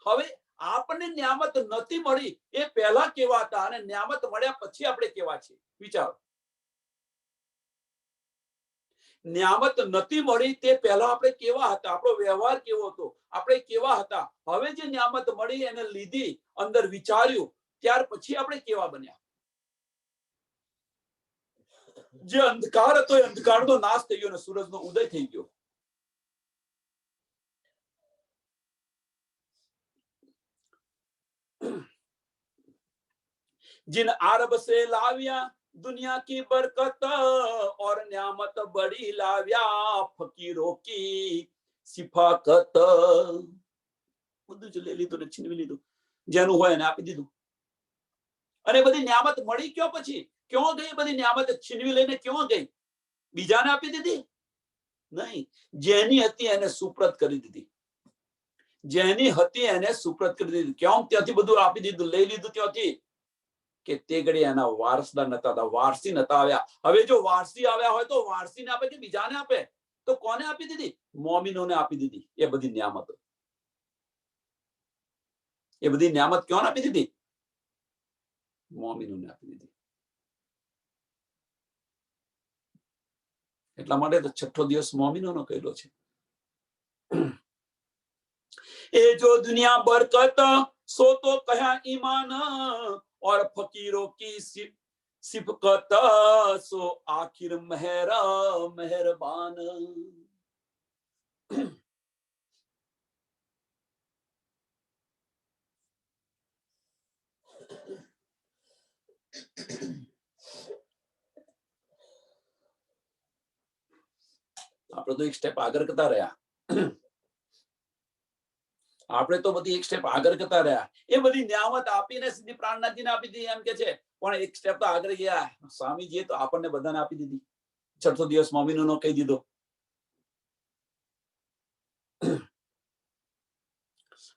હવે આપણને નિયામત નથી મળી એ પહેલા કેવા હતા અને નિયામત મળ્યા પછી આપણે કેવા છે? વિચારો. નિયામત નથી મળી તે પહેલા આપણે કેવા હતા? આપણો વ્યવહાર કેવો હતો? આપણે કેવા હતા? હવે જે નિયામત મળી એને લીધી, અંદર વિચાર્યું, ત્યાર પછી આપણે કેવા બન્યા? જે અંધકાર હતો એ અંધકારનો નાશ થઈ ગયો અને સૂરજનો ઉદય થઈ ગયો. जिन अरब से लाविया दुनिया की बरकत और नियामत बड़ी लाविया फकीरों की सिफाकत. બધું જ લઈ લીધું ને છીનવી લીધું, જેનું હોય એને આપી દીધું. અને બધી નિયામત મળી ક્યાં પછી? ક્યાં ગઈ બધી નિયામત? છીનવી લઈને ક્યાં ગઈ? બીજાને આપી દીધી? નહીં, જેની હતી એને સુપ્રત કરી દીધી. જેની હતી એને સુપ્રત કરી દીધી. ક્યાં? ત્યાંથી બધું આપી દીધું, લઈ લીધું ત્યાંથી. કે તે ઘડી એના વારસદાર નતા હતા, વારસી નતા આવ્યા. હવે જો વારસી આવ્યા હોય તો વારસીને આપે કે બીજાને આપે? તો કોને આપી દીધી? મોમિનોને આપી દીધી એ બધી નિયામતો. એ બધી નિયામત ક્યાં આપી દીધી? મોમીનોને આપી દીધી. એટલા માટે તો છઠ્ઠો દિવસ મોમીનોનો કહેલો છે. એ જો દુનિયા બરકત सो तो कहा ईमान और फकीरों की सिफकत सो आखिर मेहरा मेहरबान. આપણે તો એક સ્ટેપ આગળ કરતા રહ્યા. આપણે તો બધી એક સ્ટેપ આગળ કરતા રહ્યા. એ બધી ન્યામત આપીને સીધી પ્રાણનાથજીને આપી દીધી એમ કે છે. પણ એક સ્ટેપ તો આગળ ગયા. સ્વામીજીએ તો આપણને બધાને આપી દીધી. છઠ્ઠો દિવસ મોમીનોનો કહી દીધો.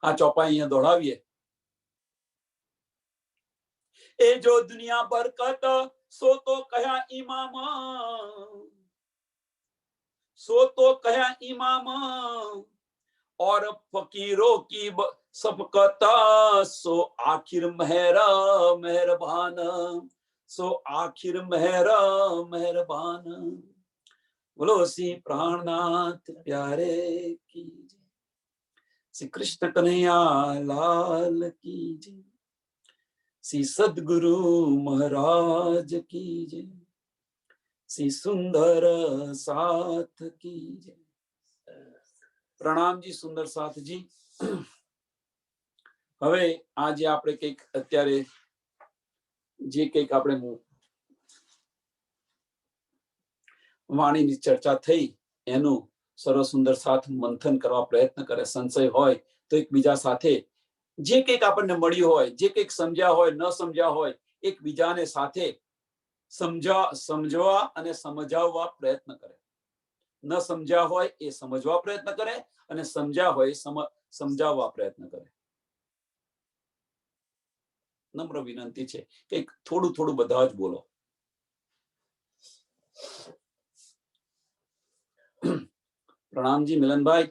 આ ચોપાઈ અહીંયા દોડાવીએ. એ જો દુનિયા બરકત सो तो कहा इमाम सो तो कहा इमाम और फकीरों की सबकत सो आखिर मेहरा मेहरबान सो आखिर मेहरा मेहरबान. बोलो श्री प्राणनाथ प्यारे की जय. श्री कृष्ण कन्हैया लाल की जय. श्री सद्गुरु महाराज की जय. श्री सुंदर साथ की जय. प्रणाम जी सुंदर साथ जी. હવે આજે આપણે કઈક અત્યારે જે કઈક આપણે વાણીની ચર્ચા થઈ એનું સરસ સુંદર સાથ મંથન કરવા પ્રયત્ન કરે. સંશય હોય તો એકબીજા સાથે જે કંઈક આપણને મળ્યું હોય, જે કંઈક સમજ્યા હોય, ન સમજ્યા હોય, એકબીજાને સાથે સમજવા અને સમજાવવા પ્રયત્ન કરે. ન સમજ્યા હોય એ સમજવા પ્રયત્ન કરે અને સમજ્યા હોય સમજાવવા પ્રયત્ન કરે. નમ્ર વિનંતી છે કે થોડું થોડું બધા જ બોલો. પ્રણામજી મિલનભાઈ.